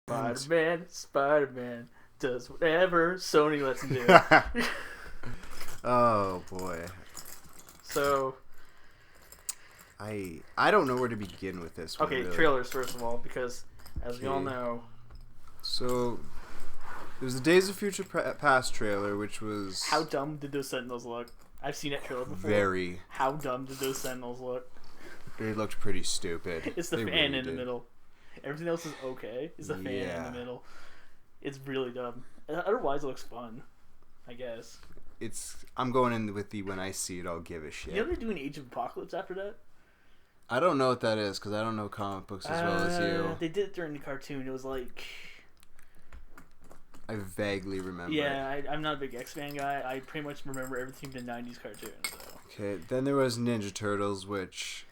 Spider-Man does whatever Sony lets him do. Oh boy. So I don't know where to begin with this one. Okay, really. Trailers first of all, because as we all know. So there's the Days of Future Past trailer, which was... How dumb did those sentinels look? I've seen that trailer before. Very. How dumb did those sentinels look? They looked pretty stupid. It's the fan really in the did. middle. Everything else is okay. It's the fan in Yeah. the middle. It's really dumb. Otherwise, it looks fun, I guess. I'm going in with the when I see it, I'll give a shit. You know they're doing Age of Apocalypse after that? I don't know what that is, because I don't know comic books as well as you. They did it during the cartoon. It was like... I vaguely remember. Yeah, I'm not a big X-Men guy. I pretty much remember everything from the 90s cartoon. So. Okay, then there was Ninja Turtles, which...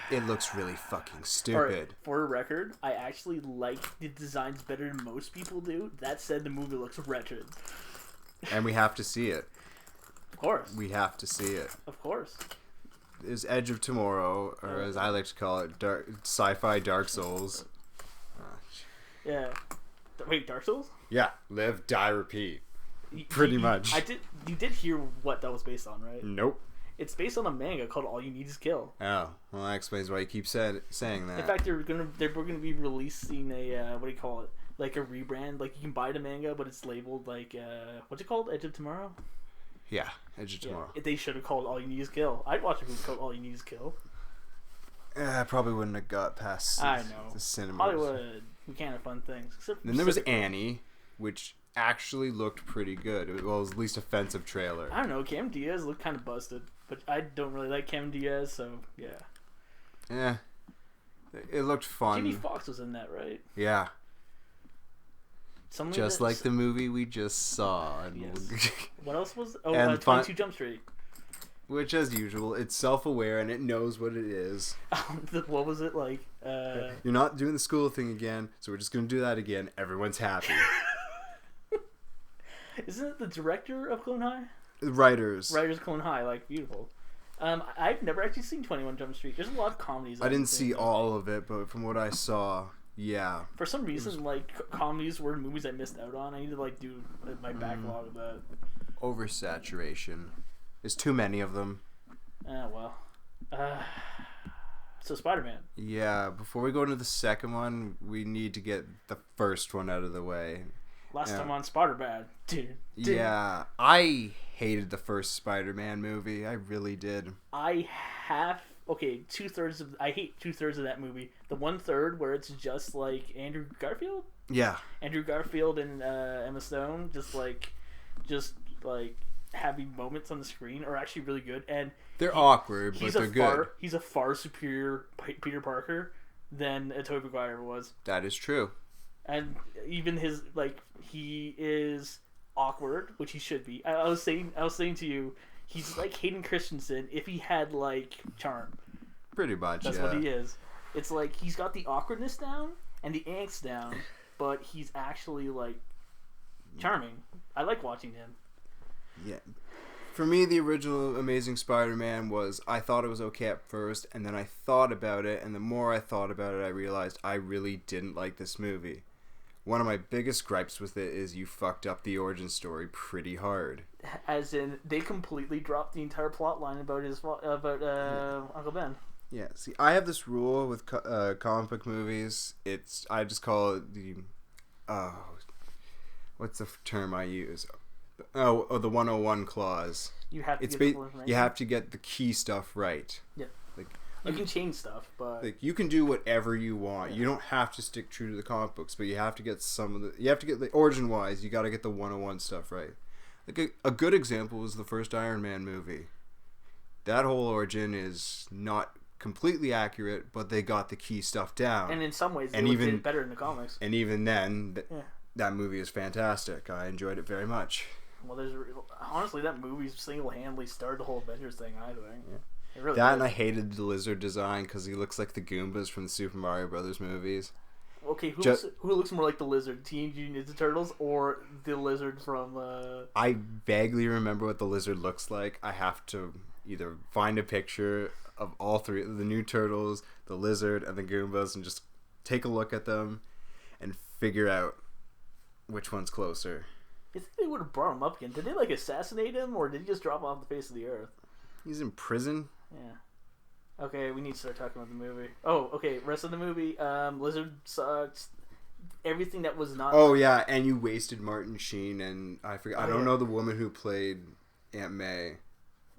It looks really fucking stupid. Right, for a record, I actually like the designs better than most people do. That said, the movie looks wretched. And we have to see it. Of course. We have to see it. Of course. There's Edge of Tomorrow, or as I like to call it, sci-fi Dark Souls. Yeah. Wait, Dark Souls? Yeah. Live, die, repeat. Pretty much. You did hear what that was based on, right? Nope. It's based on a manga called All You Need Is Kill. Oh, well, that explains why you keep saying that. In fact, they're gonna be releasing a what do you call it? Like a rebrand. Like you can buy the manga, but it's labeled like what's it called? Edge of Tomorrow. Yeah, Edge of Tomorrow. They should have called All You Need Is Kill. I'd watch a movie called All You Need Is Kill. I probably wouldn't have got past the cinema. Hollywood, we can't have fun things. Then there was Annie, which actually looked pretty good. It was at least offensive trailer. I don't know. Cam Diaz looked kind of busted, but I don't really like Cam Diaz, so yeah. Yeah, it looked fun. Jamie Foxx was in that, right? Yeah. Just like the movie we just saw. And yes. What else was? Oh, 22 Jump Street. Which, as usual, it's self-aware and it knows what it is. What was it like? You're not doing the school thing again, so we're just going to do that again. Everyone's happy. Isn't it the director of Clone High? Writers Clone High, like, beautiful. I've never actually seen 21 Jump Street. There's a lot of comedies. I didn't see all of it, but from what I saw, yeah. For some reason, comedies were movies I missed out on. I need to, do my backlog of that. Oversaturation. There's too many of them. Well. So, Spider-Man. Yeah, before we go into the second one, we need to get the first one out of the way. Last time on Spider-Man. Yeah, I hated the first Spider-Man movie. I really did. I hate 2/3 of that movie. The 1/3 where it's just like Andrew Garfield. Yeah. Andrew Garfield and Emma Stone just having moments on the screen are actually really good, and they're awkward, but they're good. He's a far superior Peter Parker than Tobey Maguire was. That is true. And even his he is awkward, which he should be. I was saying to you, he's like Hayden Christensen if he had charm. Pretty much. That's what he is. It's like he's got the awkwardness down and the angst down, but he's actually charming. I like watching him. Yeah. For me, the original Amazing Spider-Man I thought it was okay at first, and then I thought about it, and the more I thought about it, I realized I really didn't like this movie. One of my biggest gripes with it is you fucked up the origin story pretty hard. As in, they completely dropped the entire plot line about Uncle Ben. Yeah, see, I have this rule with comic book movies. I just call it the... what's the term I use? Oh, the 101 clause. You have to you have to get the key stuff right. Yeah. You can change stuff, but you can do whatever you want. Yeah. You don't have to stick true to the comic books, but you have to get origin wise. You got to get the 101 stuff right. A good example was the first Iron Man movie. That whole origin is not completely accurate, but they got the key stuff down. And in some ways, they did better in the comics. And even then, that movie is fantastic. I enjoyed it very much. Well, honestly, that movie single-handedly started the whole Avengers thing, I think. Yeah. Really and I hated the lizard design because he looks like the Goombas from the Super Mario Brothers movies. Okay, who looks more like the lizard? Teenage Mutant Ninja Turtles or the lizard from... I vaguely remember what the lizard looks like. I have to either find a picture of all three, the new Turtles, the lizard, and the Goombas, and just take a look at them. and figure out which one's closer. I think they would have brought him up again. Did they like assassinate him, or did he just drop off the face of the earth? He's in prison. Yeah. Okay, we need to start talking about the movie. Oh, okay. Rest of the movie. Lizard sucks. Everything that was not. Oh yeah, and you wasted Martin Sheen, and I forgot. I don't yeah. know the woman who played Aunt May.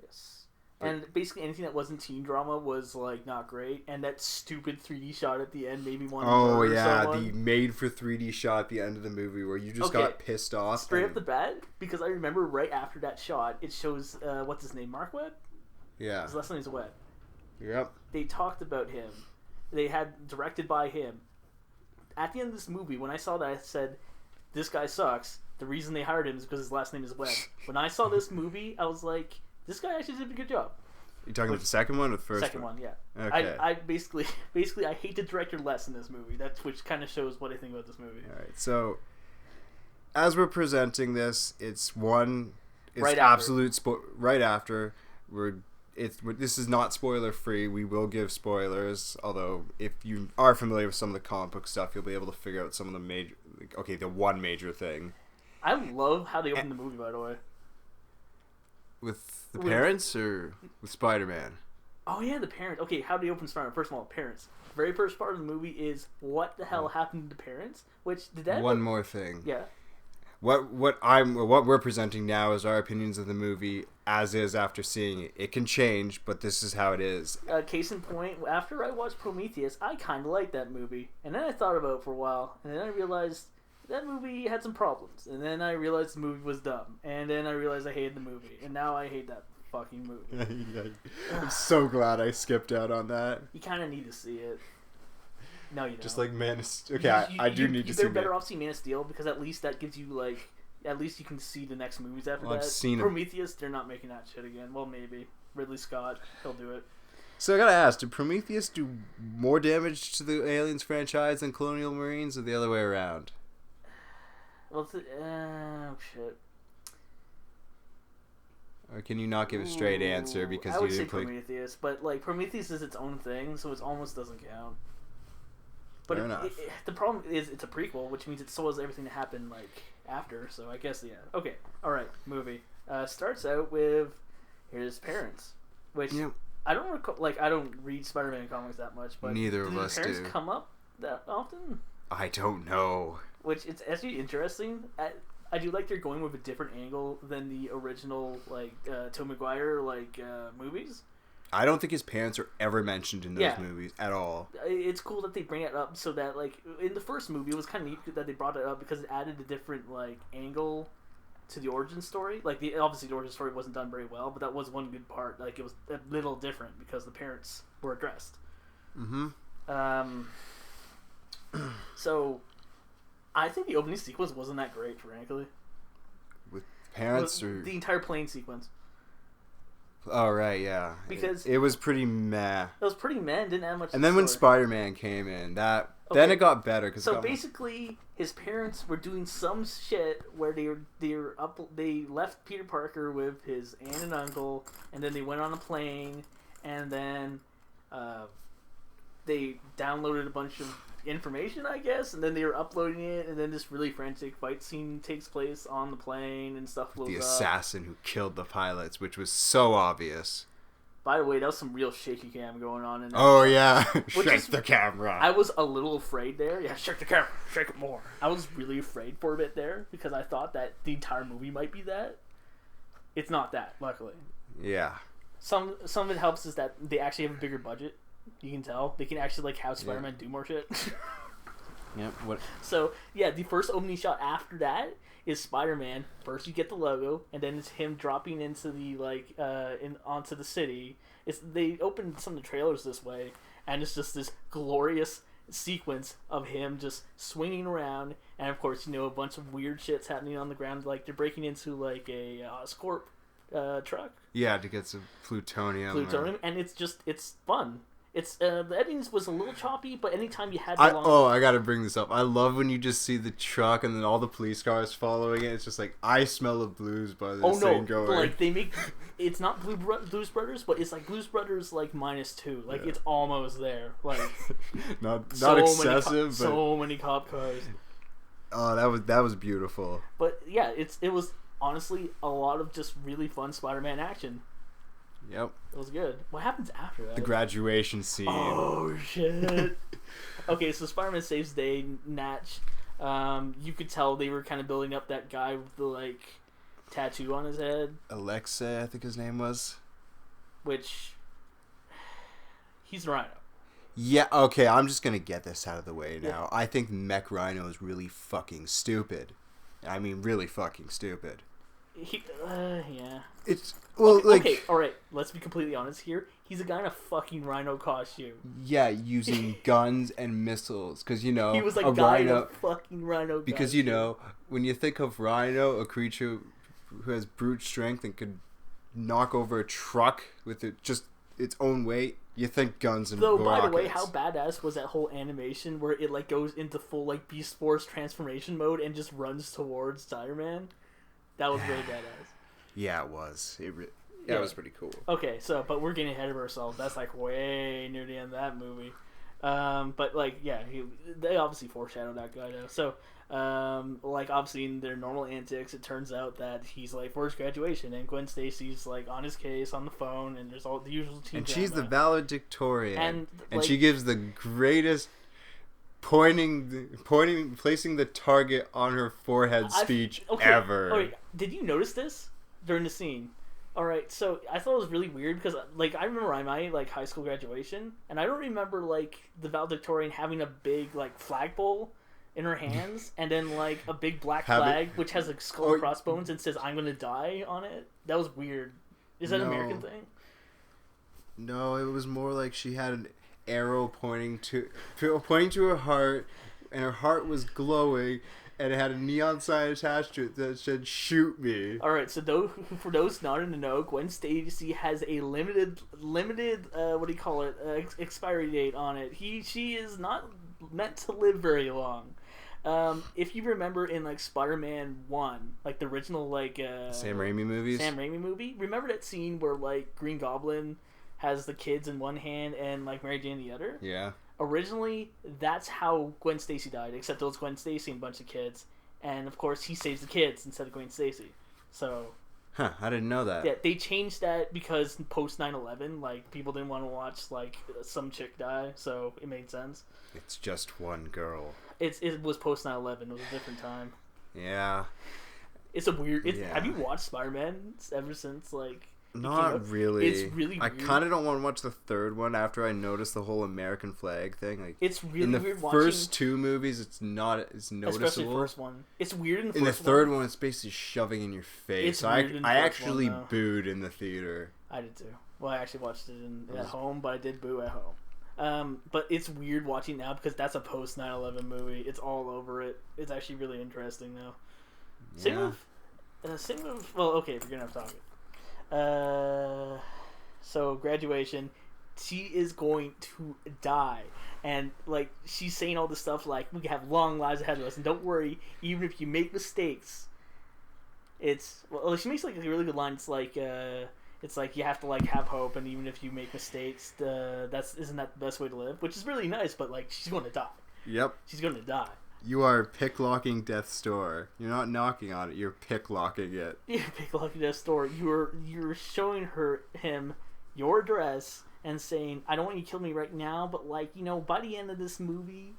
Yes. And basically anything that wasn't teen drama was like not great, and that stupid 3D shot at the end made me want to murder someone. The made for 3D shot at the end of the movie where you just got pissed off. Straight up the bat, because I remember right after that shot, it shows what's his name, Mark Webb. Yeah. His last name is Webb. Yep. They talked about him. They had directed by him. At the end of this movie, when I saw that, I said, "This guy sucks." The reason they hired him is because his last name is Webb. When I saw this movie, I was like, "This guy actually did a good job." You talking about the second one or the first one? Second one, yeah. Okay. I basically I hate the director less in this movie. Which kind of shows what I think about this movie. All right. So, as we're presenting this, it's right absolute right after this is not spoiler free. We will give spoilers, although if you are familiar with some of the comic book stuff, you'll be able to figure out some of the one major thing. I love how they opened the movie, by the way. With the parents or with Spider-Man? Oh yeah, the parents. Okay, how do they open Spider-Man? First of all, parents. The very first part of the movie is what the hell happened to the parents? Which did that? One more thing. Yeah. What we're presenting now is our opinions of the movie as is after seeing it. It can change, but this is how it is. Case in point, after I watched Prometheus, I kind of liked that movie, and then I thought about it for a while, and then I realized that movie had some problems, and then I realized the movie was dumb, and then I realized I hated the movie, and now I hate that fucking movie. I'm so glad I skipped out on that. You kind of need to see it. No, you don't. Just like Man of Steel. Okay, I do need to see it. You're better off seeing Man of Steel, because at least that gives you, like, at least you can see the next movies after that. I've seen Prometheus, they're not making that shit again. Well, maybe. Ridley Scott, he'll do it. So I gotta ask, did Prometheus do more damage to the Aliens franchise than Colonial Marines, or the other way around? Well, oh, shit. Or can you not give a straight answer because you didn't play... I would say Prometheus, but, like, Prometheus is its own thing, so it almost doesn't count. But Fair enough. The problem is it's a prequel, which means it still has everything that happened, like, after, so I guess, yeah. Okay, alright, movie. Starts out with his parents, which I don't recall, like, I don't read Spider-Man comics that much, but neither of us do. Do parents come up that often? I don't know. Which, it's actually interesting. I do like they're going with a different angle than the original, like, Tobey Maguire, like, movies. I don't think his parents are ever mentioned in those movies at all. It's cool that they bring it up so that, like, in the first movie, it was kind of neat that they brought it up because it added a different, like, angle to the origin story. Like, obviously the origin story wasn't done very well, but that was one good part. Like, it was a little different because the parents were addressed. Mm-hmm. So, I think the opening sequence wasn't that great, frankly. With parents or... The entire plane sequence. Oh, right, yeah. Because... It was pretty meh. It was pretty meh, didn't have much... And then when Spider-Man came in, then it got better. So basically, his parents were doing some shit where they left Peter Parker with his aunt and uncle, and then they went on a plane, and then they downloaded a bunch of information, I guess, and then they were uploading it, and then this really frantic fight scene takes place on the plane, and stuff blows up. The assassin who killed the pilots, which was so obvious. By the way, that was some real shaky cam going on in there. Oh, yeah. Shake the camera. I was a little afraid there. Yeah, shake the camera. Shake it more. I was really afraid for a bit there, because I thought that the entire movie might be that. It's not that, luckily. Yeah. Some of it helps is that they actually have a bigger budget. You can tell. They can actually, like, have Spider-Man do more shit. Yep. What? So, yeah, the first opening shot after that is Spider-Man. First you get the logo, and then it's him dropping into the, like, onto the city. They opened some of the trailers this way, and it's just this glorious sequence of him just swinging around, and of course, a bunch of weird shit's happening on the ground, like they're breaking into, like, a Scorp truck. Yeah, to get some plutonium. And it's fun. It's the editing was a little choppy, but anytime you had the I gotta bring this up. I love when you just see the truck and then all the police cars following it. It's just like, I smell the Blues Brothers thing going. Like they make it's not Blues Brothers, but it's like Blues Brothers like -2. Like it's almost there. Like not excessive, but so many cop cars. Oh, that was beautiful. But yeah, it was honestly a lot of just really fun Spider-Man action. Yep. It was good. What happens after that? The graduation scene. Oh, shit. Okay, so Spider-Man saves the day. Natch. You could tell they were kind of building up that guy with the, like, tattoo on his head. Alexa, I think his name was. Which, he's Rhino. Yeah, okay, I'm just going to get this out of the way now. Yeah. I think Mech Rhino is really fucking stupid. I mean, really fucking stupid. Yeah. It's okay, all right. Let's be completely honest here. He's a guy in a fucking rhino costume. Yeah, using guns and missiles, because he was like a guy in a fucking rhino. Because costume. When you think of Rhino, a creature who has brute strength and could knock over a truck with just its own weight, you think guns and rockets. By the way, how badass was that whole animation where it like goes into full like Beast Force transformation mode and just runs towards Spider-Man? That was really badass. Yeah, it was. That was pretty cool. Okay, but we're getting ahead of ourselves. That's like way near the end of that movie. But like, yeah, they obviously foreshadowed that guy though. So, like obviously in their normal antics, it turns out that he's like for his graduation, and Gwen Stacy's like on his case on the phone, and there's all the usual team. And she's the valedictorian, and she gives the greatest placing the target on her forehead speech ever. Oh, wait, did you notice this during the scene? All right, so I thought it was really weird because like I remember my like high school graduation, and I don't remember like the valedictorian having a big like flagpole in her hands, and then like a big black flag which has like skull and crossbones and says "I'm gonna die" on it. That was weird. Is that an American thing? No, it was more like she had an arrow pointing to her heart, and her heart was glowing, and it had a neon sign attached to it that said "Shoot me." All right, so for those not in the know, Gwen Stacy has a limited what do you call it? Expiry date on it. She is not meant to live very long. If you remember in like Spider-Man 1, like the original like Sam Raimi movie, remember that scene where like Green Goblin has the kids in one hand and like Mary Jane in the other? Yeah. Originally, that's how Gwen Stacy died, except it was Gwen Stacy and a bunch of kids. And, of course, he saves the kids instead of Gwen Stacy. So... Huh, I didn't know that. Yeah, they changed that because post 9/11, like, people didn't want to watch, like, some chick die, so it made sense. It's just one girl. It was post 9/11. It was a different time. Yeah. It's a weird... Have you watched Spider-Man ever since, like... Not really. It's really weird. I kind of don't want to watch the third one after I noticed the whole American flag thing. Like, it's really weird watching... In the first two movies, it's noticeable. Especially the first one. It's weird in the first one. In the third one, it's basically shoving in your face. It's weird in the I first actually one, booed in the theater. I did too. Well, I actually watched it at home, but I did boo at home. But it's weird watching now because that's a post 9/11 movie. It's all over it. It's actually really interesting now. Yeah. Same with well, okay, if you're gonna have to talk it. So graduation, she is going to die, and like she's saying all this stuff like we have long lives ahead of us, and don't worry, even if you make mistakes, she makes like a really good line. It's like you have to like have hope, and even if you make mistakes, isn't that the best way to live? Which is really nice, but like she's going to die. Yep, she's going to die. You are pick-locking death's door. You're not knocking on it. You're pick-locking it. You're pick-locking death's door. You're showing him your address and saying, "I don't want you to kill me right now, but like by the end of this movie."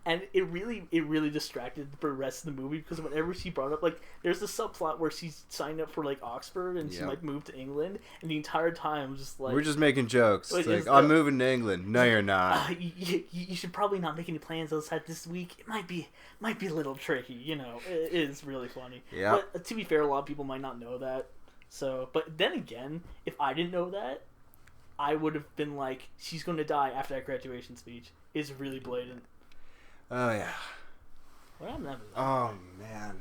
And it really distracted the rest of the movie because whenever she brought up like there's this subplot where she's signed up for like Oxford and she might move to England, and the entire time just like we're just making jokes. Like I'm moving to England. No, you're not. You should probably not make any plans outside this week. It might be a little tricky. It is really funny. Yeah. But to be fair, a lot of people might not know that. So, but then again, if I didn't know that, I would have been like, she's going to die after that graduation speech. It's really blatant. Oh yeah. What happened after that? Oh man.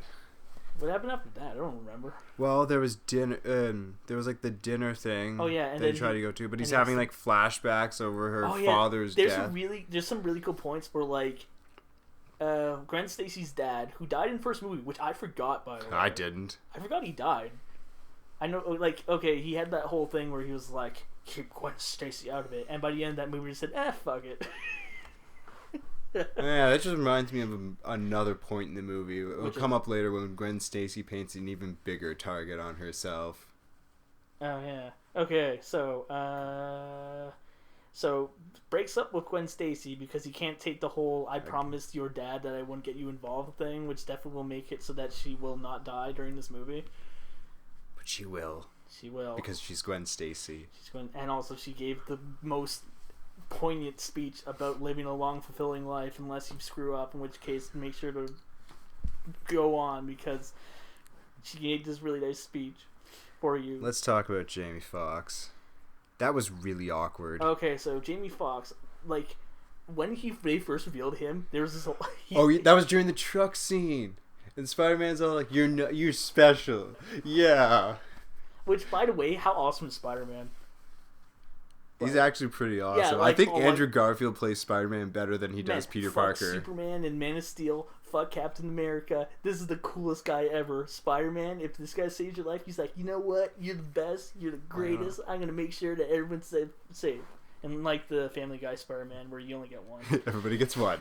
What happened after that? I don't remember. Well, there was dinner. There was like the dinner thing. Oh yeah, and they then tried to go to, but he's having like flashbacks over her father's there's death. There's some really cool points where like, Gwen Stacy's dad, who died in the first movie, which I forgot by the way. I didn't. I forgot he died. I know, like, okay, he had that whole thing where he was like, keep Gwen Stacy out of it, and by the end of that movie, he said, fuck it. Yeah, that just reminds me of another point in the movie. It'll come up later when Gwen Stacy paints an even bigger target on herself. Oh yeah. Okay, so breaks up with Gwen Stacy because he can't take the whole "I promised your dad that I wouldn't get you involved" thing, which definitely will make it so that she will not die during this movie. But she will. She will, because she's Gwen Stacy. And also she gave the most poignant speech about living a long, fulfilling life unless you screw up, in which case make sure to go on, because she gave this really nice speech for you. Let's talk about Jamie Foxx. That was really awkward. Okay, so Jamie Foxx, like, when they first revealed him, there was this whole... that was during the truck scene. And Spider-Man's all like, you're special. Yeah. Which, by the way, how awesome is Spider-Man? He's actually pretty awesome. Yeah, like, I think Andrew Garfield plays Spider-Man better than he does Peter Parker. Superman and Man of Steel. Fuck Captain America. This is the coolest guy ever. Spider-Man, if this guy saves your life, he's like, you know what? You're the best. You're the greatest. I'm going to make sure that everyone's safe. And like the Family Guy Spider-Man, where you only get one. Everybody gets one.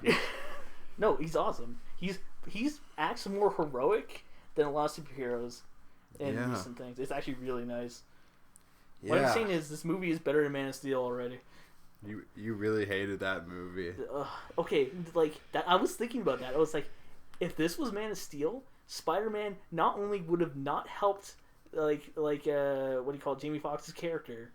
No, he's awesome. He's actually more heroic than a lot of superheroes in recent things. It's actually really nice. Yeah. What I'm saying is, this movie is better than Man of Steel already. You really hated that movie. Okay, like that. I was thinking about that. I was like, if this was Man of Steel, Spider-Man not only would have not helped, what do you call it, Jamie Foxx's character,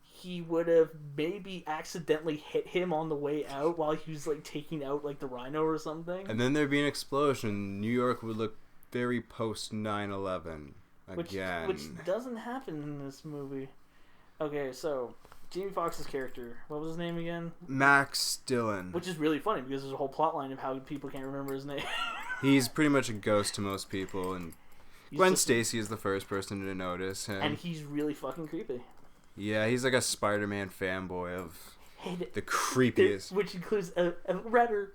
he would have maybe accidentally hit him on the way out while he was like taking out like the Rhino or something. And then there'd be an explosion. New York would look very post 9/11 again, which doesn't happen in this movie. Okay, so Jamie Foxx's character, what was his name again? Max Dillon. Which is really funny because there's a whole plot line of how people can't remember his name. He's pretty much a ghost to most people, and Gwen Stacy is the first person to notice him. And he's really fucking creepy. Yeah, he's like a Spider-Man fanboy of the creepiest. Which includes a rather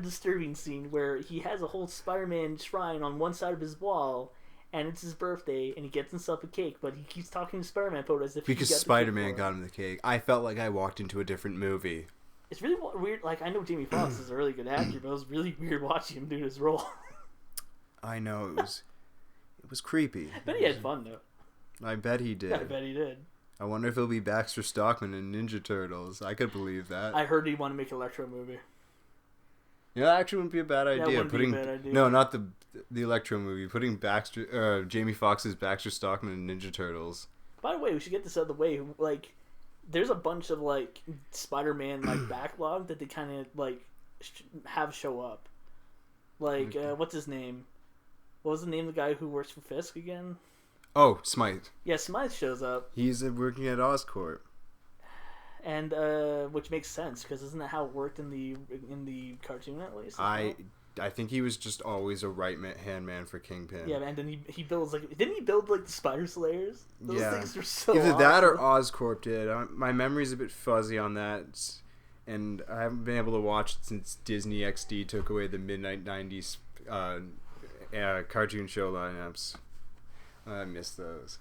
disturbing scene where he has a whole Spider-Man shrine on one side of his wall, and it's his birthday, and he gets himself a cake, but he keeps talking to Spider-Man as if because Spider-Man got him the cake. I felt like I walked into a different movie. It's really weird. Like, I know Jamie Foxx is a really good actor, but it was really weird watching him do his role. I know, it was creepy. But he had fun though. I bet he did. I bet he did. I wonder if it'll be Baxter Stockman in Ninja Turtles. I could believe that. I heard he wanted to make an Electro movie. Yeah, that actually wouldn't be a bad idea. That wouldn't be a bad idea. No, not the Electro movie. Putting Jamie Foxx's Baxter Stockman in Ninja Turtles. By the way, we should get this out of the way. Like, there's a bunch of like Spider-Man like backlog that they kind of like have show up. Like, what's his name? What was the name of the guy who works for Fisk again? Oh, Smythe. Yeah, Smythe shows up. He's working at Oscorp. And which makes sense because isn't that how it worked in the cartoon at least? I think he was just always a hand man for Kingpin. Yeah, and then he builds didn't he build like the Spider Slayers? Those things are so either awesome. That or Oscorp did. My memory's a bit fuzzy on that, and I haven't been able to watch it since Disney XD took away the midnight '90s cartoon show lineups. I miss those.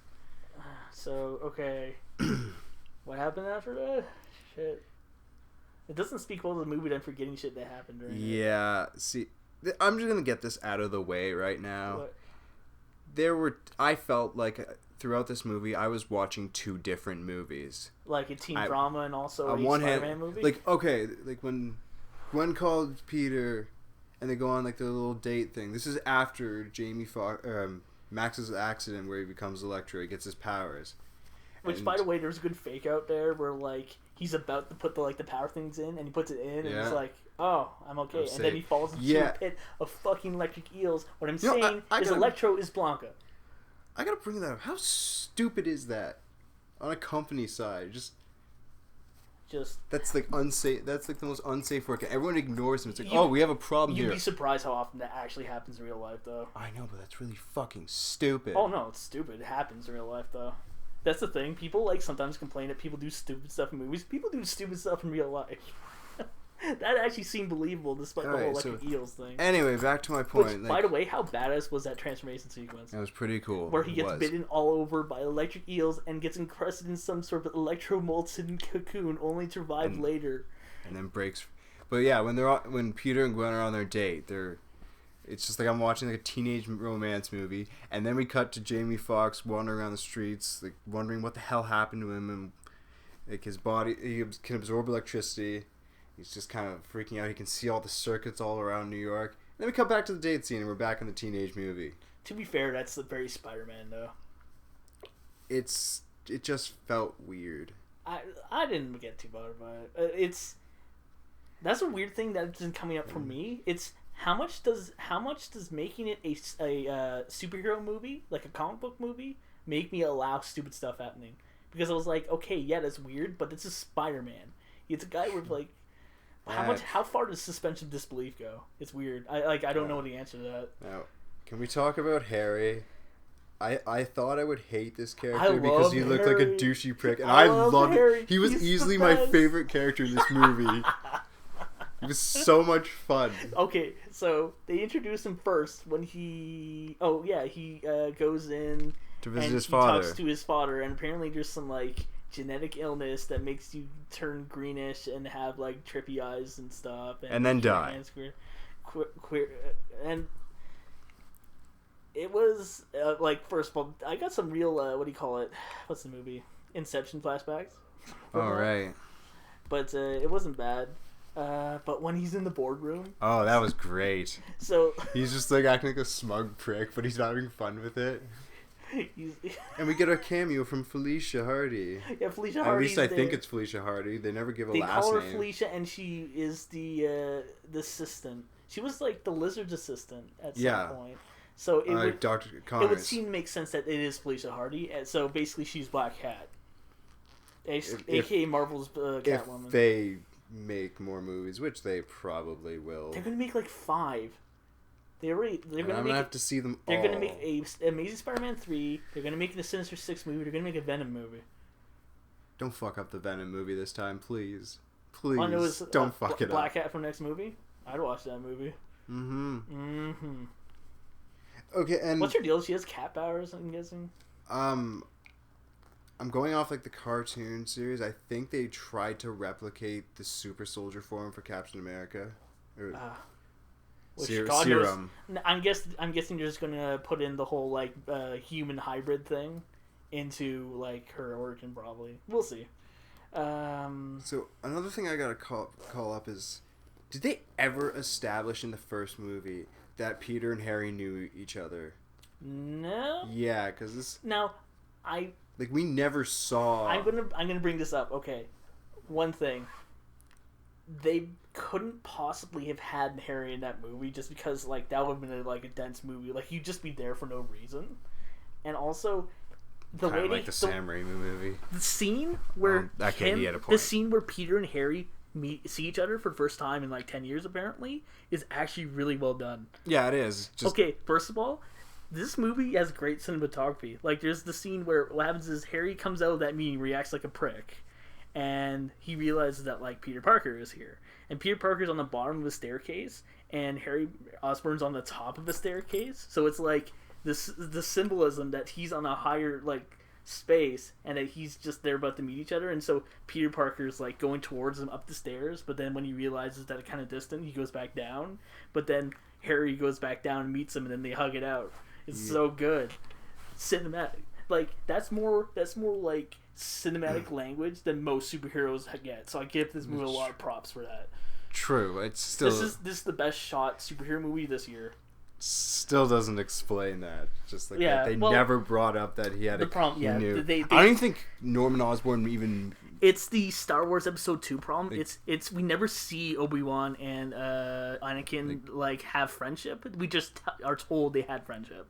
So okay. What happened after that? Shit. It doesn't speak well to the movie that I'm forgetting shit that happened during it. Yeah, see, I'm just going to get this out of the way right now. What? I felt like throughout this movie, I was watching two different movies. Like a teen drama and also a Spider-Man movie? Like, okay, like when Gwen called Peter and they go on like the little date thing. This is after Max's accident where he becomes Electro. He gets his powers. Which, by the way, there's a good fake out there where, like, he's about to put the power things in, and he puts it in, and he's like, oh, I'm okay. And then he falls into a pit of fucking electric eels. What I'm saying is Electro is Blanca. I gotta bring that up. How stupid is that? On a company side, just... That's like unsafe. That's like the most unsafe work. Everyone ignores them. It's like, we have a problem here. You'd be surprised how often that actually happens in real life, though. I know, but that's really fucking stupid. Oh, no, it's stupid. It happens in real life, though. That's the thing. People, like, sometimes complain that people do stupid stuff in movies. People do stupid stuff in real life. That actually seemed believable, despite the whole, like, eels thing. Anyway, back to my point. Which, by the way, how badass was that transformation sequence? That was pretty cool. Where he gets bitten all over by electric eels and gets encrusted in some sort of electro-molten cocoon, only to revive later. And then breaks. But yeah, when Peter and Gwen are on their date, it's just like I'm watching like a teenage romance movie, and then we cut to Jamie Foxx wandering around the streets, like wondering what the hell happened to him, and like his body, he can absorb electricity. He's just kind of freaking out. He can see all the circuits all around New York. And then we come back to the date scene, and we're back in the teenage movie. To be fair, that's very Spider-Man, though. It just felt weird. I didn't get too bothered by it. That's a weird thing that's been coming up for me. It's how much does making it a superhero movie, like a comic book movie, make me allow stupid stuff happening? Because I was like, okay, yeah, that's weird, but this is Spider-Man. It's a guy with like. How far does suspension of disbelief go? It's weird. I don't know the answer to that. Now, can we talk about Harry? I thought I would hate this character because he looked like a douchey prick, and I loved it. He was easily my favorite character in this movie. It was so much fun. Okay, so they introduce him first when he goes in to visit his father. Talks to his father, and apparently there's some like genetic illness that makes you turn greenish and have like trippy eyes and stuff, and then die. And it was like, first of all, I got some real what do you call it? What's the movie? Inception flashbacks. All right. But it wasn't bad. But when he's in the boardroom, oh, that was great. So he's just like acting like a smug prick, but he's having fun with it. And we get a cameo from Felicia Hardy. Yeah, Felicia Hardy. At least I think it's Felicia Hardy. They never give a last name. They call her Felicia, and she is the assistant. She was like the lizard's assistant at some point. So Dr. Connors. It would seem to make sense that it is Felicia Hardy. And so basically, she's Black Cat, aka Marvel's Catwoman. If they make more movies, which they probably will, they're gonna make like 5. They're gonna have to see them all. They're gonna make a Amazing Spider-Man 3. They're gonna make the Sinister Six movie. They're gonna make a Venom movie. Don't fuck up the Venom movie this time, please. Please, don't fuck it up. Black Cat from next movie. I'd watch that movie. Okay, and what's her deal? She has cat powers, I'm guessing. I'm going off like the cartoon series. I think they tried to replicate the super soldier form for Captain America. Serum. I'm guessing you're just gonna put in the whole like human hybrid thing into like her origin, probably. We'll see. So another thing I gotta call up is, did they ever establish in the first movie that Peter and Harry knew each other? No. Yeah, because this. Now, we never saw. I'm gonna bring this up. Okay, one thing. They couldn't possibly have had Harry in that movie just because like that would have been a dense movie. Like you'd just be there for no reason, and also the way like the Sam Raimi movie. The scene where he had a point. The scene where Peter and Harry see each other for the first time in like 10 years apparently is actually really well done. Yeah, it is. Okay, first of all, this movie has great cinematography. Like there's the scene where what happens is Harry comes out of that meeting, reacts like a prick. And he realizes that like Peter Parker is here, and Peter Parker's on the bottom of the staircase, and Harry Osborn's on the top of the staircase. So it's like the symbolism that he's on a higher like space, and that he's just there about to meet each other. And so Peter Parker's like going towards him up the stairs, but then when he realizes that it's kind of distant, he goes back down. But then Harry goes back down and meets him, and then they hug it out. It's so good, cinematic. Like that's more like cinematic language than most superheroes get. So I give this movie a lot of props for that. True, it's still this is the best shot superhero movie this year. Still doesn't explain that. Just like that. They never brought up that he had the problem. Yeah, I don't even think Norman Osborn even. It's the Star Wars Episode 2 problem. It's we never see Obi-Wan and Anakin like have friendship. We just are told they had friendship.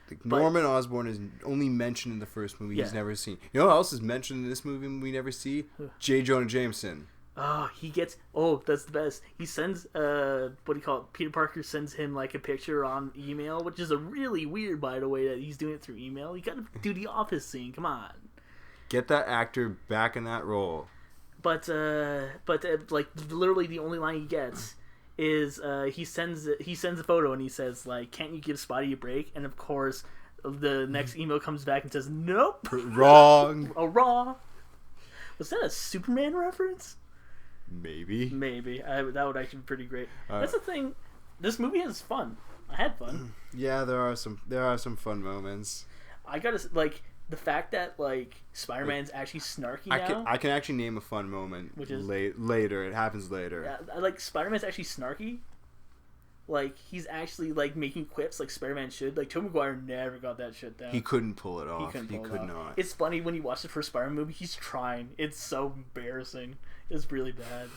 Like, But- Norman Osborn is only mentioned in the first movie he's Yeah. never seen. You know who else is mentioned in this movie we never see? J. Jonah Jameson. Oh, he gets. Oh, that's the best. He sends. What do you call it? Peter Parker sends him like a picture on email, which is a really weird, by the way, that he's doing it through email. You got to do the Office scene. Come on. Get that actor back in that role. But like literally the only line he gets is he sends a photo and he says like, "Can't you give Spidey a break?" And of course, the next email comes back and says, "Nope, Wrong. oh, wrong." Was that a Superman reference? Maybe. That would actually be pretty great. Uh, That's the thing. This movie has fun. I had fun. Yeah, there are some fun moments. I gotta like the fact that like Spider-Man's actually snarky now. I can actually name a fun moment, Which is later. It happens later. Yeah, like Spider-Man's actually snarky. Like he's actually like making quips like Spider-Man should. Like Tobey Maguire never got that shit down. He couldn't pull it off. He Could not. It's funny when you watch the first Spider-Man movie. He's trying. It's so embarrassing. It's really bad.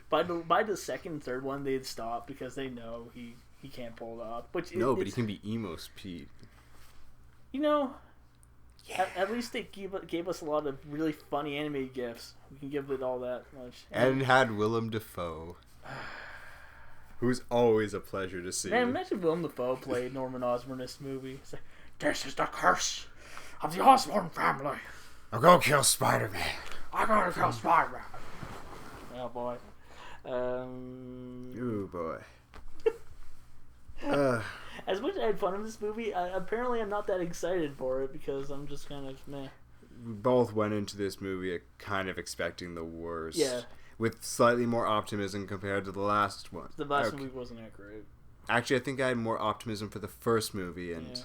by the second and third one, they'd stop because they know he can't pull it off. But he can be emo Pete. You know, at least they gave us a lot of really funny animated gifs. We can give it all that much. And had Willem Dafoe, who's always a pleasure to see. Man, imagine Willem Dafoe played Norman Osborn in this movie. It's like, this is the curse of the Osborn family. I'll go kill Spider-Man. I'm gonna kill Spider-Man. Oh boy. Ooh boy. As much as I had fun in this movie, apparently I'm not that excited for it because I'm just kind of meh. We both went into this movie kind of expecting the worst. Yeah. With slightly more optimism compared to the last one. The last movie wasn't that great. Actually, I think I had more optimism for the first movie, and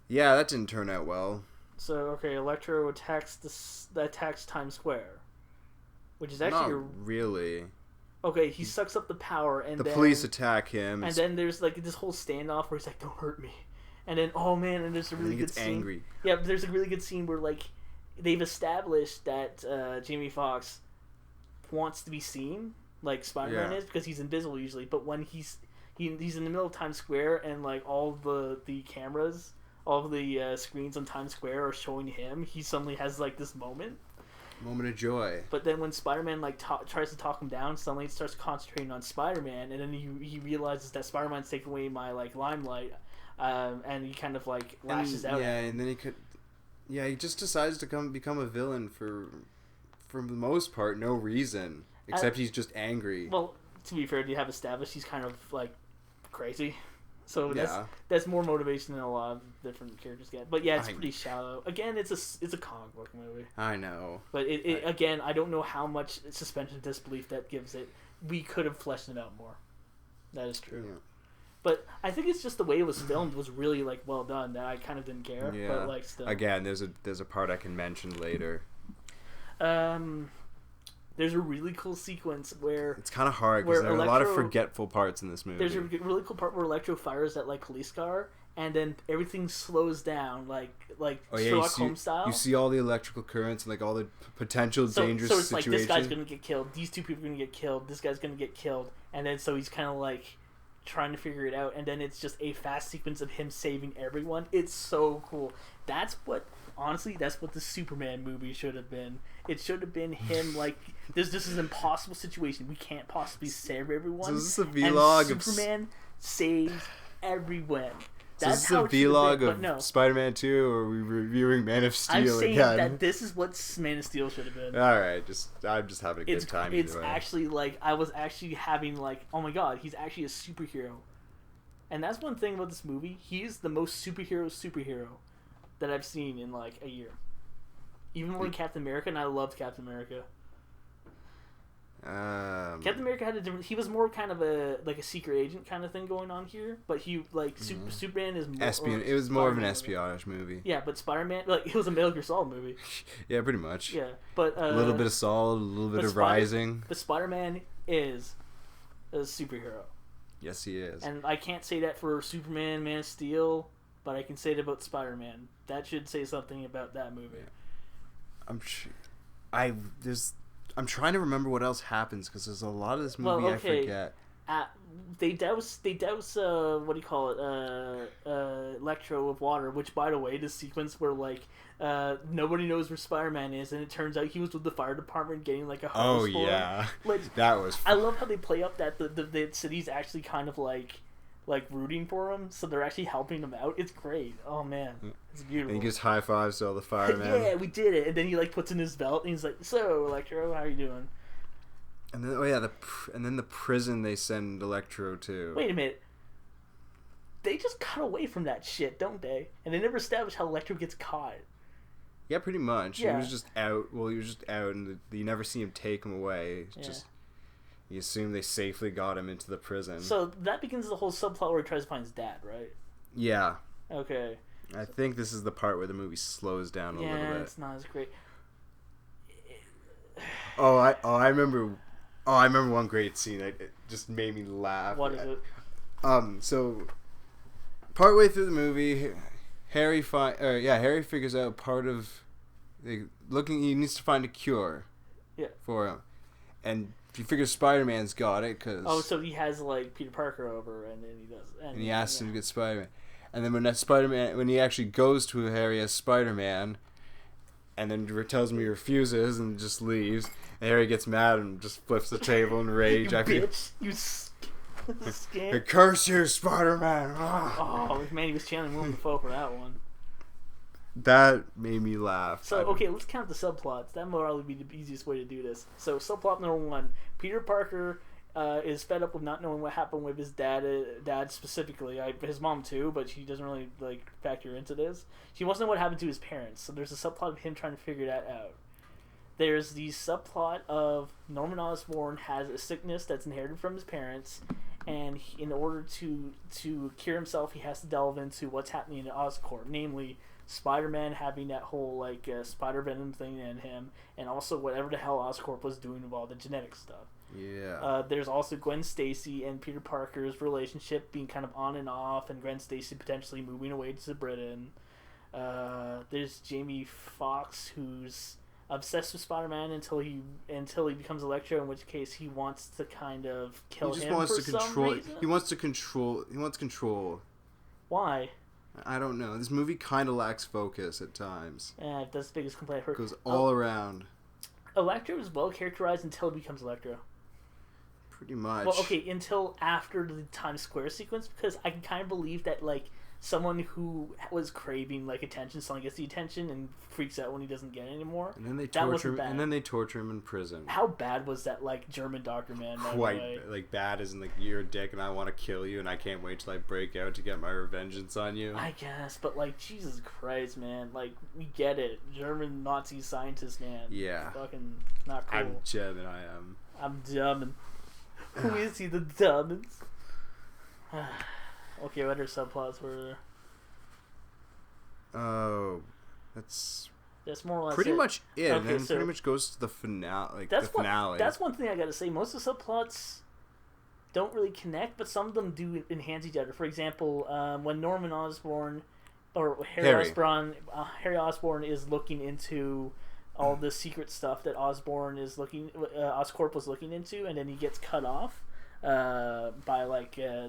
yeah, that didn't turn out well. So okay, Electro attacks Times Square, which is actually Not really. Okay, he sucks up the power, and the then police attack him, and then there's like this whole standoff where he's like, "Don't hurt me," and then oh man, and there's a really good scene. Angry. Yeah, but there's a really good scene where like they've established that Jamie Foxx wants to be seen, like Spider-Man is, because he's invisible usually. But when he's in the middle of Times Square and like all the cameras, all of the screens on Times Square are showing him, he suddenly has like this moment of joy. But then when Spider-Man like tries to talk him down, suddenly he starts concentrating on Spider-Man, and then he realizes that Spider-Man's taking away my like limelight, and he kind of like lashes out. Yeah, and then he just decides to become a villain for the most part, no reason except he's just angry. Well, to be fair, you have established he's kind of like crazy. So yeah. that's more motivation than a lot of different characters get. But yeah, it's pretty shallow. Again, it's a comic book movie. I know. But again, I don't know how much suspension of disbelief that gives it. We could have fleshed it out more. That is true. Yeah. But I think it's just the way it was filmed was really like well done that I kind of didn't care. Yeah. But like still. Again, there's a part I can mention later. There's a really cool sequence where it's kind of hard because there are a lot of forgetful parts in this movie. There's a really cool part where Electro fires that like police car, and then everything slows down, like Sherlock Holmes style. You see all the electrical currents and like all the potential dangerous situations. So it's like this guy's gonna get killed, these two people are gonna get killed, this guy's gonna get killed, and then so he's kind of like trying to figure it out, and then it's just a fast sequence of him saving everyone. It's so cool. Honestly, that's what the Superman movie should have been. It should have been him like this is an impossible situation. We can't possibly save everyone. So this is a vlog of Superman saves everyone. That's so this is a vlog of Spider-Man 2, or are we reviewing Man of Steel again? I'm saying that this is what Man of Steel should have been. Alright, I'm just having a good time. It's actually like, I was actually having like, oh my god, he's actually a superhero. And that's one thing about this movie. He's the most superhero that I've seen in like a year. Even more than Captain America, and I loved Captain America. Captain America had a different. He was more kind of a secret agent kind of thing going on here, but he Superman is more. It was more of an espionage movie. Yeah, but Spider-Man, like, it was a Metal Gear Solid movie. Yeah, pretty much. Yeah, but a little bit of Solid, a little bit of Rising. But Spider-Man is a superhero. Yes, he is. And I can't say that for Superman, Man of Steel, but I can say it about Spider-Man. That should say something about that movie. I'm trying to remember what else happens because there's a lot of this movie I forget. They douse what do you call it, Electro with water, which, by the way, this sequence where like nobody knows where Spider-Man is, and it turns out he was with the fire department getting like a hose for him. Like, that was I love how they play up that the city's actually kind of like rooting for him, so they're actually helping him out. It's great. Oh man, it's beautiful. And he gives high fives to all the firemen. Yeah, we did it. And then he like puts in his belt and he's like, "So, Electro, how you doing?" And then the prison they send Electro to. Wait a minute. They just cut away from that shit, don't they? And they never establish how Electro gets caught. Yeah, pretty much. Yeah. He was just out. Well, he was just out, and you never see him take him away. Just you assume they safely got him into the prison. So that begins the whole subplot where he tries to find his dad, right? Yeah. Okay. I think this is the part where the movie slows down a little bit. Yeah, it's not as great. I remember one great scene that it just made me laugh. What is it? So partway through the movie, Harry figures out part of he needs to find a cure. Yeah. For him, and he figures Spider-Man's got it because. So he has like Peter Parker over, and then he does, and he asks him to get Spider-Man, and then when he actually goes to Harry as Spider-Man, and then tells him he refuses and just leaves, and Harry gets mad and just flips the table in rage. You bitch! You scam! Curse you, Spider-Man! Oh man, he was channeling Willem Dafoe for that one. That made me laugh. So, okay, let's count the subplots. That would probably be the easiest way to do this. So, subplot number 1. Peter Parker is fed up with not knowing what happened with his dad specifically. His mom, too, but she doesn't really, factor into this. She wants to know what happened to his parents. So, there's a subplot of him trying to figure that out. There's the subplot of Norman Osborn has a sickness that's inherited from his parents, and in order to cure himself, he has to delve into what's happening in Oscorp, namely Spider-Man having that whole spider venom thing in him, and also whatever the hell Oscorp was doing with all the genetic stuff. Yeah. There's also Gwen Stacy and Peter Parker's relationship being kind of on and off, and Gwen Stacy potentially moving away to Britain. There's Jamie Foxx, who's obsessed with Spider-Man until he becomes Electro, in which case he wants to kind of kill him for some reason. He wants control. Why? I don't know. This movie kind of lacks focus at times. Yeah, that's the biggest complaint I've heard. It goes all around. Electro is well characterized until he becomes Electro. Pretty much. Well, okay, until after the Times Square sequence, because I can kind of believe that, someone who was craving, attention suddenly gets the attention and freaks out when he doesn't get it anymore. And then they torture him in prison. How bad was that, German Doctor Man? Quite, bad as in, you're a dick and I want to kill you and I can't wait till I break out to get my revengeance on you. I guess, but, Jesus Christ, man. We get it. German Nazi scientist, man. Yeah. Fucking not cool. I'm German, I am. I'm German. Who is he, the Germans? Okay, what other subplots were there? Oh, that's more or less pretty much it. Okay, and then pretty much goes to the finale. Finale. That's one thing I gotta say. Most of the subplots don't really connect, but some of them do enhance each other. For example, when Norman Osborn or Harry Osborn is looking into all the secret stuff that Oscorp was looking into, and then he gets cut off by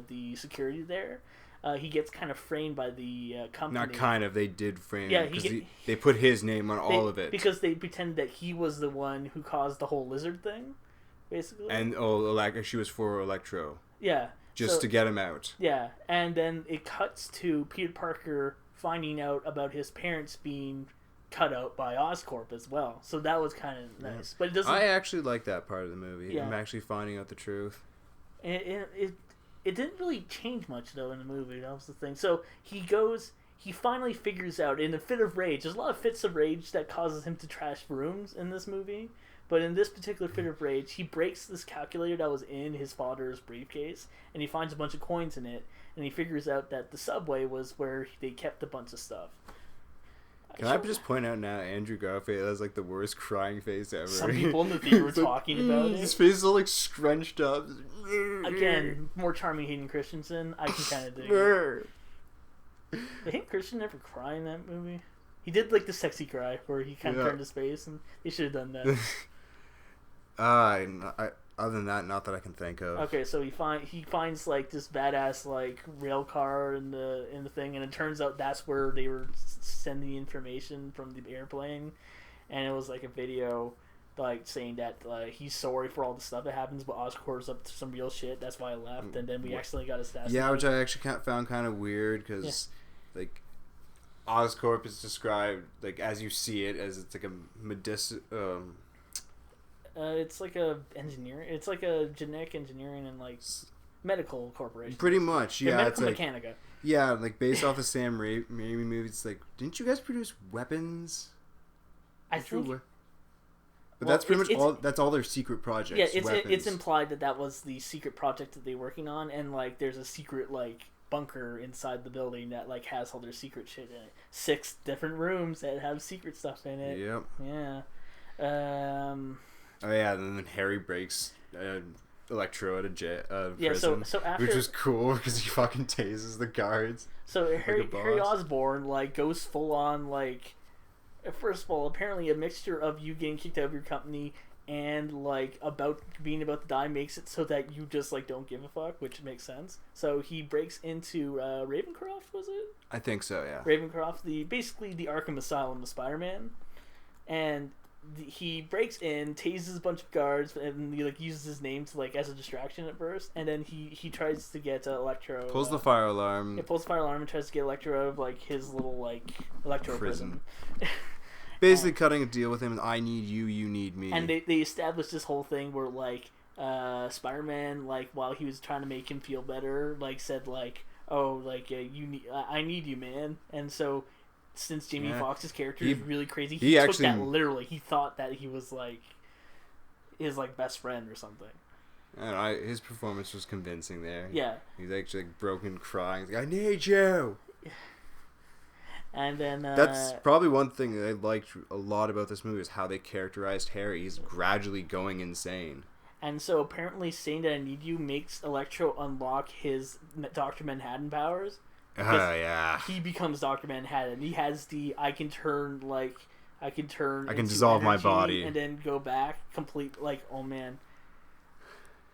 the security there. He gets kind of framed by the company. Not kind of, they did frame him because they put his name on all of it. Because they pretend that he was the one who caused the whole lizard thing, basically. And she was for Electro. Yeah. Just to get him out. Yeah, and then it cuts to Peter Parker finding out about his parents being cut out by Oscorp as well. So that was kind of nice. But it doesn't. I actually like that part of the movie. Yeah. I'm actually finding out the truth. It didn't really change much though in the movie. That was the thing. So he finally figures out in a fit of rage. There's a lot of fits of rage that causes him to trash rooms in this movie. But in this particular fit of rage, he breaks this calculator that was in his father's briefcase, and he finds a bunch of coins in it, and he figures out that the subway was where they kept a bunch of stuff. Can I just point out now, Andrew Garfield has the worst crying face ever. Some people in the theater were talking about it. His face is all scrunched up. Again, more charming Hayden Christensen. I can kind of dig it. Did Hayden Christensen ever cry in that movie? He did the sexy cry where he kind of turned his face, and they should have done that. Other than that, not that I can think of. Okay, so he finds like this badass like rail car in the thing, and it turns out that's where they were sending information from the airplane, and it was like a video like saying that he's sorry for all the stuff that happens, but Oscorp's up to some real shit. That's why I left, and then we accidentally got assassinated. Yeah, which I actually found kind of weird because like Oscorp is described like as you see it as it's like a it's like a engineering. It's like a genetic engineering and like medical corporation. Pretty much, yeah. Medical it's like Mechanica. Yeah, like based off the Sam Raimi movies. It's like, didn't you guys produce weapons? I think. But that's pretty much all. That's all their secret projects. Yeah, it's implied that was the secret project that they're working on, and like there's a secret like bunker inside the building that like has all their secret shit in it. 6 different rooms that have secret stuff in it. Yep. Yeah. Oh yeah, and then Harry breaks Electro at a prison, yeah, so after, which was cool because he fucking tases the guards. So Harry Osborn like goes full on like. First of all, apparently a mixture of you getting kicked out of your company and like being about to die makes it so that you just like don't give a fuck, which makes sense. So he breaks into Ravencroft, was it? I think so, yeah. Ravencroft, basically the Arkham Asylum of Spider-Man, and he breaks in, tases a bunch of guards, and he like uses his name to like as a distraction at first, and then he tries to get Electro. Pulls the fire alarm. It pulls the fire alarm and tries to get Electro out of like his little like Electro prison. Basically cutting a deal with him. I need you, you need me. And they established this whole thing where like Spider-Man like while he was trying to make him feel better like said like I need you, man. And so since Jamie Foxx's character is really crazy, he took that literally. He thought that he was like his like best friend or something. And his performance was convincing there. Yeah, he's actually like broken crying. He's like, I need you. And then that's probably one thing that I liked a lot about this movie is how they characterized Harry. He's gradually going insane. And so apparently saying that I need you makes Electro unlock his Dr. Manhattan powers. Oh, yeah. He becomes Dr. Manhattan. He has I can dissolve my body and then go back complete like, oh man.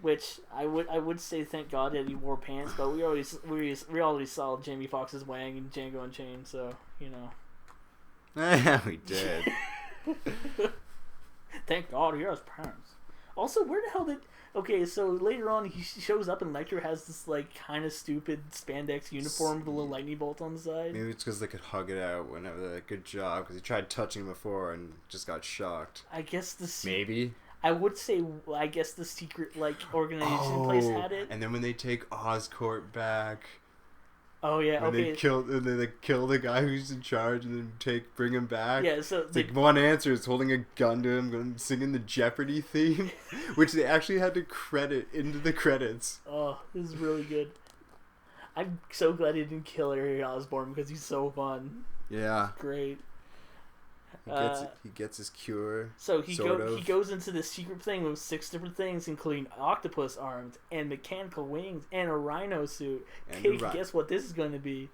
Which I would say thank God that he wore pants, but we already saw Jamie Foxx's wang and Django Unchained, so you know. Yeah, we did. Thank God he has pants. Also, where the hell did? Okay, so later on he shows up and Electro has this like kind of stupid spandex uniform with a little lightning bolt on the side. Maybe it's because they could hug it out whenever they're like, good job, because he tried touching him before and just got shocked. I guess maybe. I would say, I guess the secret like organization place had it. And then when they take Oscorp back. Oh yeah, when they kill the guy who's in charge and then bring him back. Yeah, so it's like one answer is holding a gun to him, singing the Jeopardy theme, which they actually had to credit into the credits. Oh, this is really good. I'm so glad he didn't kill Harry Osborn because he's so fun. Yeah, great. He gets his cure. So he goes into this secret thing with 6 different things, including octopus arms and mechanical wings and a rhino suit. Guess what this is going to be?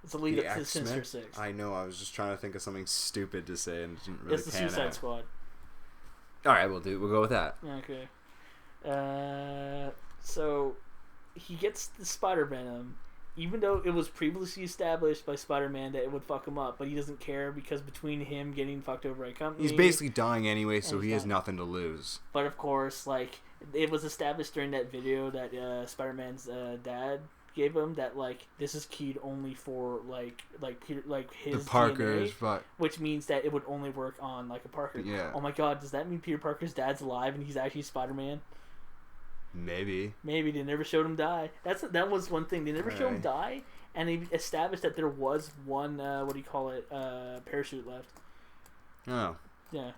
It's a lead up to Sinister Six. I know. I was just trying to think of something stupid to say, and it didn't really. It's the Suicide Squad. All right, we'll go with that. Okay. So he gets the spider venom. Even though it was previously established by Spider-Man that it would fuck him up, but he doesn't care because between him getting fucked over by a company... He's basically dying anyway, so he has nothing to lose. But of course, like, it was established during that video that Spider-Man's dad gave him that, like, this is keyed only for, his the Parkers, DNA, but... which means that it would only work on, like, a Parker. Yeah. Oh my god, does that mean Peter Parker's dad's alive and he's actually Spider-Man? Maybe they never showed him die. That was one thing. They never showed him die, and they established that there was one parachute left. Oh. Yeah.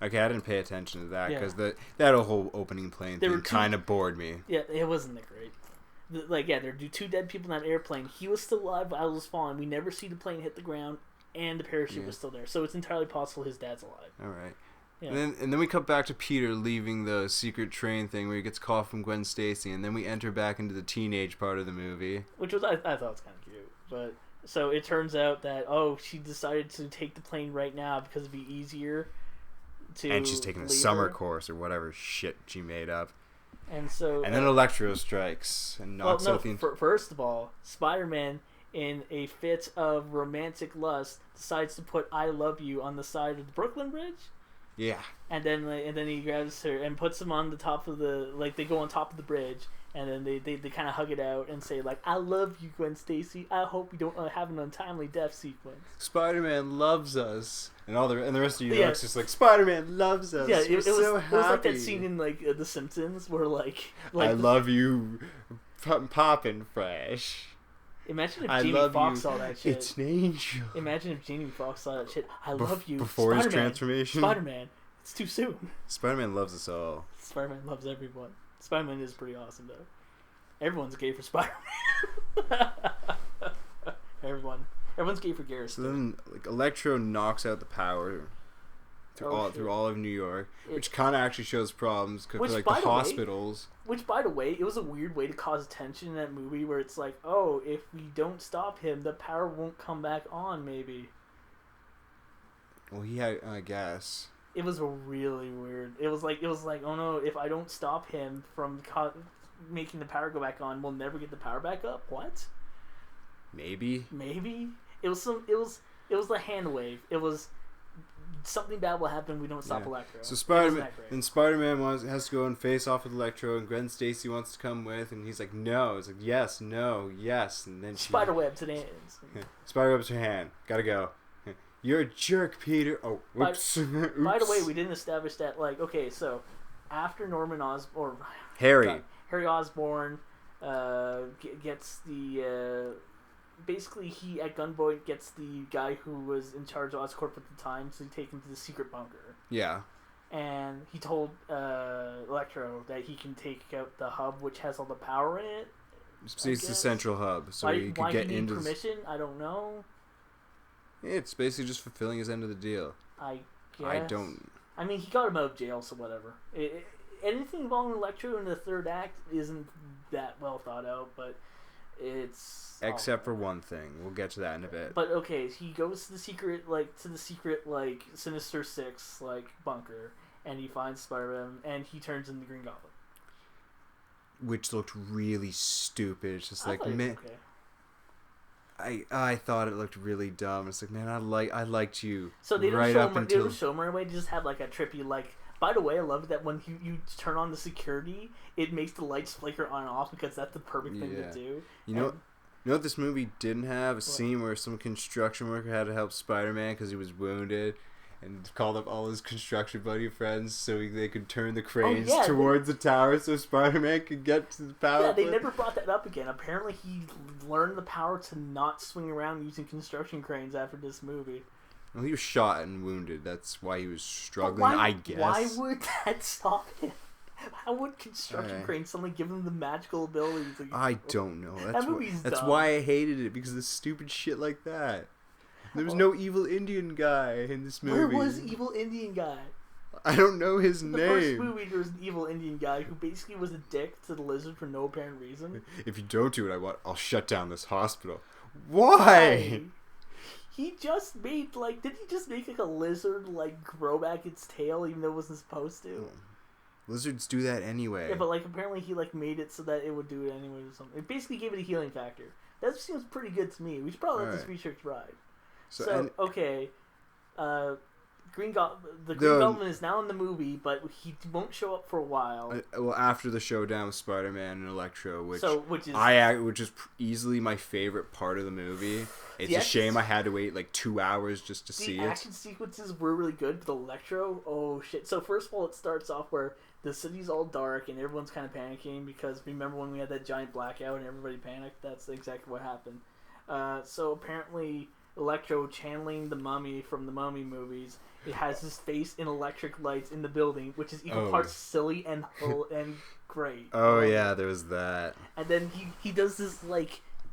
Okay, I didn't pay attention to that because that whole opening plane thing kind of bored me. Yeah, it wasn't that great. There are 2 dead people in that airplane. He was still alive while it was falling. We never see the plane hit the ground, and the parachute was still there. So it's entirely possible his dad's alive. All right. Yeah. And then we cut back to Peter leaving the secret train thing where he gets called from Gwen Stacy, and then we enter back into the teenage part of the movie. Which was I thought was kind of cute. But so it turns out that she decided to take the plane right now because it'd be easier And she's taking a summer course or whatever shit she made up. And so... And then Electro strikes and knocks out the... First of all, Spider-Man, in a fit of romantic lust, decides to put "I love you" on the side of the Brooklyn Bridge. Yeah. And then he grabs her and puts them on the top of the... Like, they go on top of the bridge, and then they kind of hug it out and say, like, "I love you, Gwen Stacy. I hope you don't have an untimely death sequence." Spider-Man loves us. And the rest of New York's just like, Spider-Man loves us. Yeah, We're so happy. It was like that scene in, like, The Simpsons where, like I love you, poppin' fresh. Imagine if Jamie Foxx saw that shit. It's an angel. Imagine if Jamie Foxx saw that shit. I love you. Before his transformation. Spider-Man. It's too soon. Spider-Man loves us all. Spider-Man loves everyone. Spider-Man is pretty awesome, though. Everyone's gay for Spider-Man. Everyone's gay for Garrison. So then, like, Electro knocks out the power through all of New York, which kind of actually shows problems because, like, the hospitals. Which, by the way, it was a weird way to cause tension in that movie, where it's like, oh, if we don't stop him, the power won't come back on. Maybe. Well, he had, I guess. It was really weird. It was like, oh no, if I don't stop him from making the power go back on, we'll never get the power back up. What? Maybe. It was the hand wave. It was something bad will happen. We don't stop Electro. So Spider-Man has to go and face off with Electro, and Gwen Stacy wants to come with, and he's like, no. It's like, yes, no, yes, and then Spiderwebs her hands. Spiderwebs her hand. Gotta go. You're a jerk, Peter. Oh, whoops. Oops. By the way, we didn't establish that. Like, okay, so after Harry Osborn gets the basically he at gunpoint gets the guy who was in charge of Oscorp at the time, so he takes him to the secret bunker. Yeah. And he told Electro that he can take out the hub, which has all the power in it. It's the central hub, so he could get into permission. I don't know. It's basically just fulfilling his end of the deal. I mean, he got him out of jail, so whatever. Anything involving Electro in the third act isn't that well thought out, but it's... Except for one thing. We'll get to that in a bit. But, okay, he goes to the secret, Sinister Six, bunker, and he finds Spider-Man, and he turns into the Green Goblin. Which looked really stupid. It's just like, man... Okay. I thought it looked really dumb. It's like, man, I liked you. So they don't show him right away. They just have, a trippy, By the way, I love that when you turn on the security, it makes the lights flicker on and off because that's the perfect thing to do. You know what this movie didn't have? A scene where some construction worker had to help Spider-Man because he was wounded, and called up all his construction buddy friends so they could turn the cranes towards the tower so Spider-Man could get to the power. Yeah, they never brought that up again. Apparently, he learned the power to not swing around using construction cranes after this movie. Well, he was shot and wounded. That's why he was struggling, I guess. Why would that stop him? How would construction cranes suddenly give him the magical ability to... I don't know. That's dumb. why I hated it, because of stupid shit like that. There was no evil Indian guy in this movie. Where was evil Indian guy? I don't know his name. The first movie, there was an evil Indian guy who basically was a dick to the Lizard for no apparent reason. If you don't do what I want, I'll shut down this hospital. Why? He just made, did he just make, a lizard, grow back its tail even though it wasn't supposed to? Lizards do that anyway. Yeah, but, apparently he, made it so that it would do it anyway or something. It basically gave it a healing factor. That seems pretty good to me. We should probably let this research ride. Okay, Green Goblin is now in the movie, but he won't show up for a while. After the showdown with Spider-Man and Electro, which is easily my favorite part of the movie. It's a shame I had to wait 2 hours just to see it. The action sequences were really good, but Electro, oh shit. So first of all, it starts off where the city's all dark and everyone's kind of panicking because remember when we had that giant blackout and everybody panicked? That's exactly what happened. So apparently... Electro channeling the Mummy from the Mummy movies. It has his face in electric lights in the building, which is equal parts silly and great. Oh yeah, there was that. And then he does this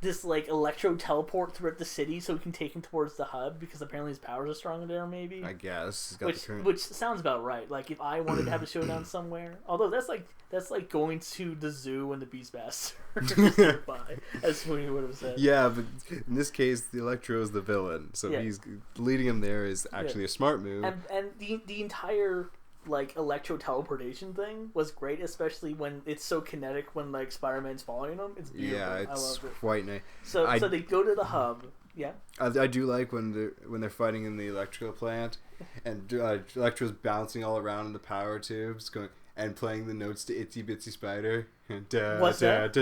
this like electro teleport throughout the city so he can take him towards the hub because apparently his powers are stronger there. Maybe I guess. He's got which sounds about right. Like if I wanted to have a showdown somewhere, although that's like going to the zoo when the Beastmaster is nearby, as Sweeney would have said. Yeah, but in this case, the Electro is the villain, so Yeah. he's leading him there is actually a smart move. And the entire like electro teleportation thing was great, especially when it's so kinetic when like Spider-Man's following him. It's beautiful. Yeah, I it's loved it. quite nice. So they go to the hub. Yeah. I do like when they're fighting in the electrical plant, and Electro's bouncing all around in the power tubes, going and playing the notes to Itsy Bitsy Spider. What's that?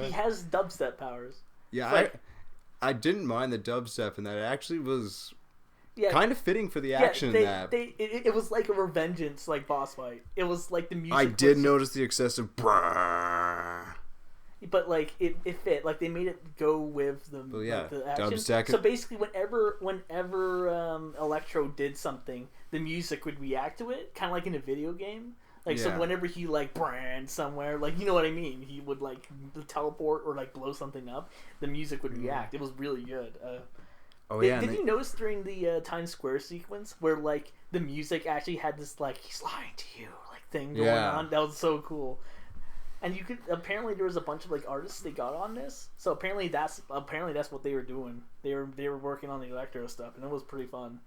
He has dubstep powers. Yeah, like, I didn't mind the dubstep in that. It actually was yeah, kind of fitting for the action in that. It was like a revengeance like boss fight. It was like the music. I did notice the excessive brrrr. But like it fit. Like they made it go with the, like, the action. Dubstep. So basically, whenever Electro did something, the music would react to it, kind of like in a video game. Like so, whenever he like brand somewhere, like you know what I mean, he would like teleport or like blow something up, the music would react. It was really good. Did you notice during the Times Square sequence where like the music actually had this like he's lying to you like thing going on? That was so cool. And you could apparently there was a bunch of like artists they got on this, so apparently that's what they were doing. They were working on the Electro stuff, and it was pretty fun.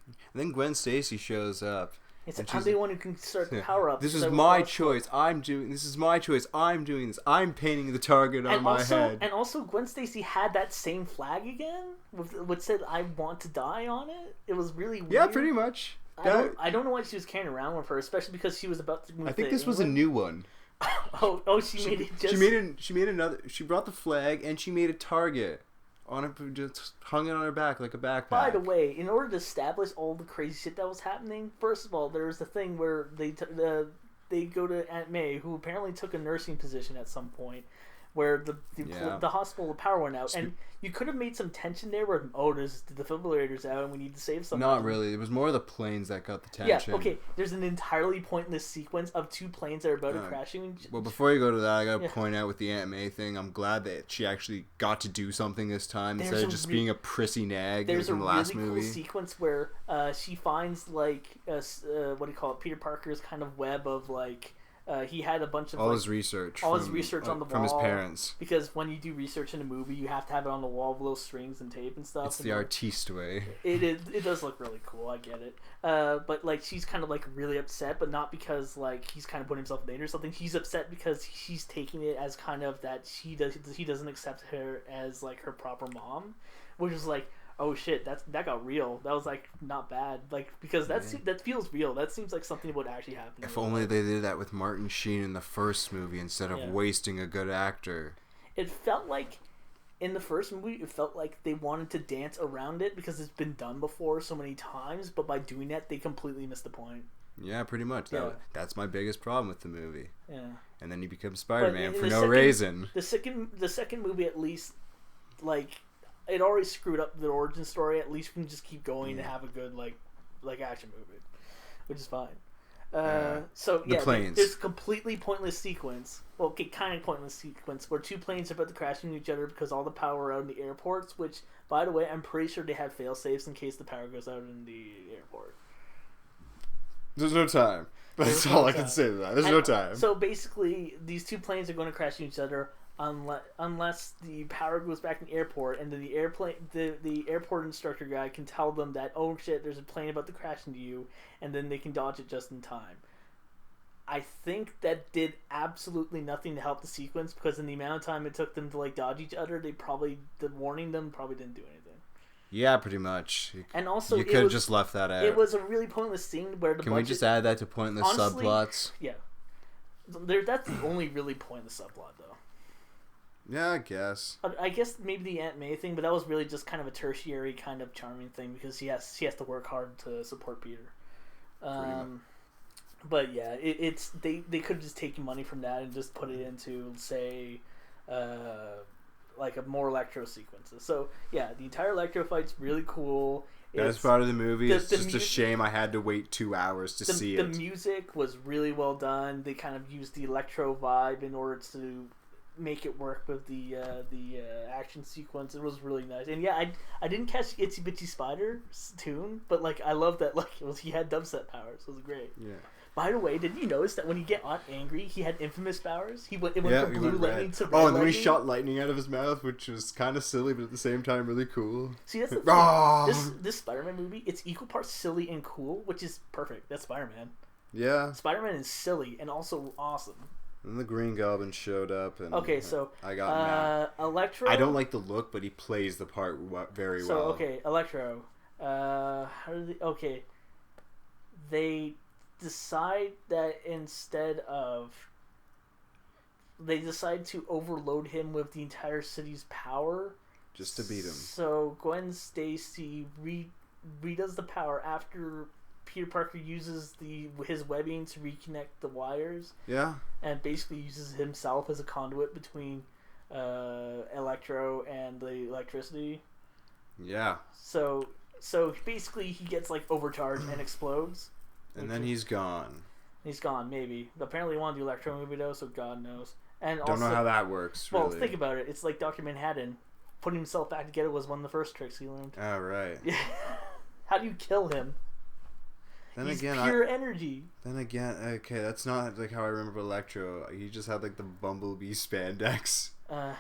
And then Gwen Stacy shows up. It's I'm the one who can start the power up. This is my choice. This is my choice. I'm doing this. I'm painting the target on my head. And also, Gwen Stacy had that same flag again, with what said "I want to die" on it. It was really weird. Yeah, pretty much. I don't know why she was carrying around with her, especially because she was about to move. I think this was a new one. She made it. She made another. She brought the flag and she made a target on it. Just hung it on her back like a backpack. By the way, in order to establish all the crazy shit that was happening, first of all, there was the thing where they go to Aunt May, who apparently took a nursing position at some point, where the hospital, the power went out, and you could have made some tension there where there's the defibrillator's out and we need to save someone. Not really. It was more the planes that got the tension. Yeah, okay. There's an entirely pointless sequence of two planes that are about to crash. Well, before you go to that, I gotta point out with the Aunt May thing, I'm glad that she actually got to do something this time instead of just being a prissy nag in the last movie. There's a really cool sequence where she finds like what do you call it? Peter Parker's kind of web of like. He had a bunch of his research on the wall from his parents. Because when you do research in a movie, you have to have it on the wall with little strings and tape and stuff. It's the artiste way. It does look really cool. I get it. But like she's kind of like really upset, but not because like he's kind of putting himself in danger or something. She's upset because she's taking it as kind of that he doesn't accept her as like her proper mom, which is like. Oh shit! That got real. That was like not bad. Like because that feels real. That seems like something would actually happen. If only they did that with Martin Sheen in the first movie instead of wasting a good actor. It felt like in the first movie, it felt like they wanted to dance around it because it's been done before so many times. But by doing that, they completely missed the point. Yeah, pretty much. That's my biggest problem with the movie. Yeah. And then you become Spider-Man for no reason. The second movie, at least, like. It already screwed up the origin story. At least we can just keep going and have a good like action movie, which is fine. So yeah, there's a completely pointless sequence. Well, okay, kind of pointless sequence where two planes are about to crash into each other because all the power out in the airports. Which, by the way, I'm pretty sure they have fail safes in case the power goes out in the airport. There's no time. That's all I can say to that. There's no time. So basically, these two planes are going to crash into each other. Unless the power goes back in the airport, and then the airport instructor guy can tell them that oh shit, there's a plane about to crash into you, and then they can dodge it just in time. I think that did absolutely nothing to help the sequence because in the amount of time it took them to like dodge each other, the warning them probably didn't do anything. Yeah, pretty much. And also, you could have just left that out. It was a really pointless scene where Can we just add that to pointless subplots? Yeah, that's the only really pointless subplot though. Yeah, I guess. I guess maybe the Aunt May thing, but that was really just kind of a tertiary kind of charming thing because she has to work hard to support Peter. But yeah, they could have just taken money from that and just put it into say, like a more Electro sequences. So yeah, the entire Electro fight's really cool. Best part of the movie is just music, a shame I had to wait 2 hours to see it. The music was really well done. They kind of used the electro vibe in order to make it work with the action sequence. It was really nice. And yeah, I didn't catch Itsy Bitsy Spider's tune, but like I love that like he had dubstep powers. It was great. Yeah. By the way, did you notice that when he get angry, he had infamous powers? It went from blue lightning to red and then lightning. he shot lightning out of his mouth, which was kind of silly, but at the same time really cool. See, that's the thing. This Spider-Man movie, it's equal parts silly and cool, which is perfect. That's Spider-Man. Yeah. Spider-Man is silly and also awesome. And the Green Goblin showed up, and okay, so I got mad. Electro. I don't like the look, but he plays the part very well. So okay, Electro. How do they? Okay, they decide that they decide to overload him with the entire city's power just to beat him. So Gwen Stacy redoes the power after Peter Parker uses his webbing to reconnect the wires. Yeah. And basically uses himself as a conduit between Electro and the electricity. Yeah. So basically he gets like overcharged and explodes. And then he's gone. He's gone, maybe. Apparently he wanted the Electro movie though, so God knows. And don't know how that works, really. Well, think about it. It's like Dr. Manhattan. Putting himself back together was one of the first tricks he learned. Oh, right. How do you kill him? He's pure energy. Then again, okay, that's not like how I remember Electro. He just had like the Bumblebee spandex. Yeah.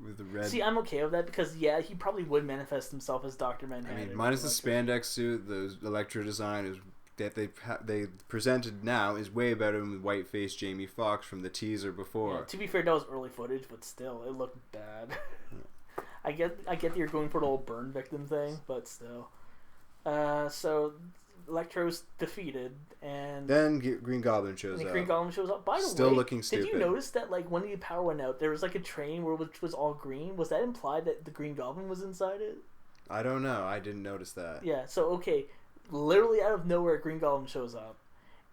With the red. See, I'm okay with that because he probably would manifest himself as Dr. Manhattan. I mean, minus the spandex suit, the Electro design is that they presented now is way better than the white-faced Jamie Foxx from the teaser before. Yeah, to be fair, that was early footage, but still, it looked bad. I get that you're going for the old burn victim thing, but still. So Electro's defeated, and then Green Goblin shows up. Green Goblin shows up. By the way, still looking stupid. Did you notice that like when the power went out, there was like a train which was all green? Was that implied that the Green Goblin was inside it? I don't know. I didn't notice that. Yeah. So okay, literally out of nowhere, Green Goblin shows up,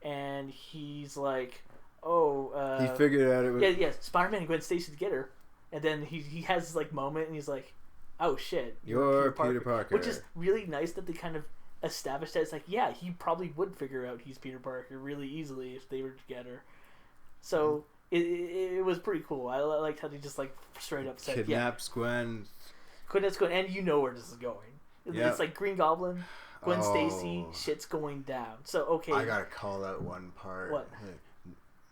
and he's like, "Oh." He figured out it was. Yeah. Spider-Man and Gwen Stacy to get her, and then he has this like moment, and he's like, "Oh shit, you're Peter Parker," which is really nice that they kind of established that it's like, yeah, he probably would figure out he's Peter Parker really easily if they were together. So it was pretty cool. I liked how they just like straight up said kidnaps Gwen. Kidnaps Gwen, and you know where this is going. It's like Green Goblin, Gwen Stacy, shit's going down. So okay, I gotta call out one part. What?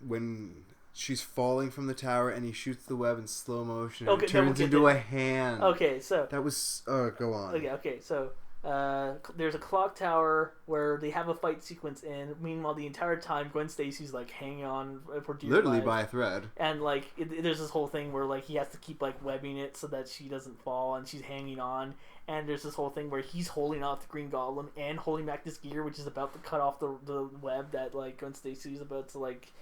When she's falling from the tower and he shoots the web in slow motion, okay, and it turns into a hand. Okay, so that was go on. Okay, so. There's a clock tower where they have a fight sequence in. Meanwhile, the entire time, Gwen Stacy's like hanging on for dear literally life. by a thread. And like, there's this whole thing where like he has to keep like webbing it so that she doesn't fall, and she's hanging on. And there's this whole thing where he's holding off the Green Goblin and holding back this gear, which is about to cut off the web that like Gwen Stacy's about to like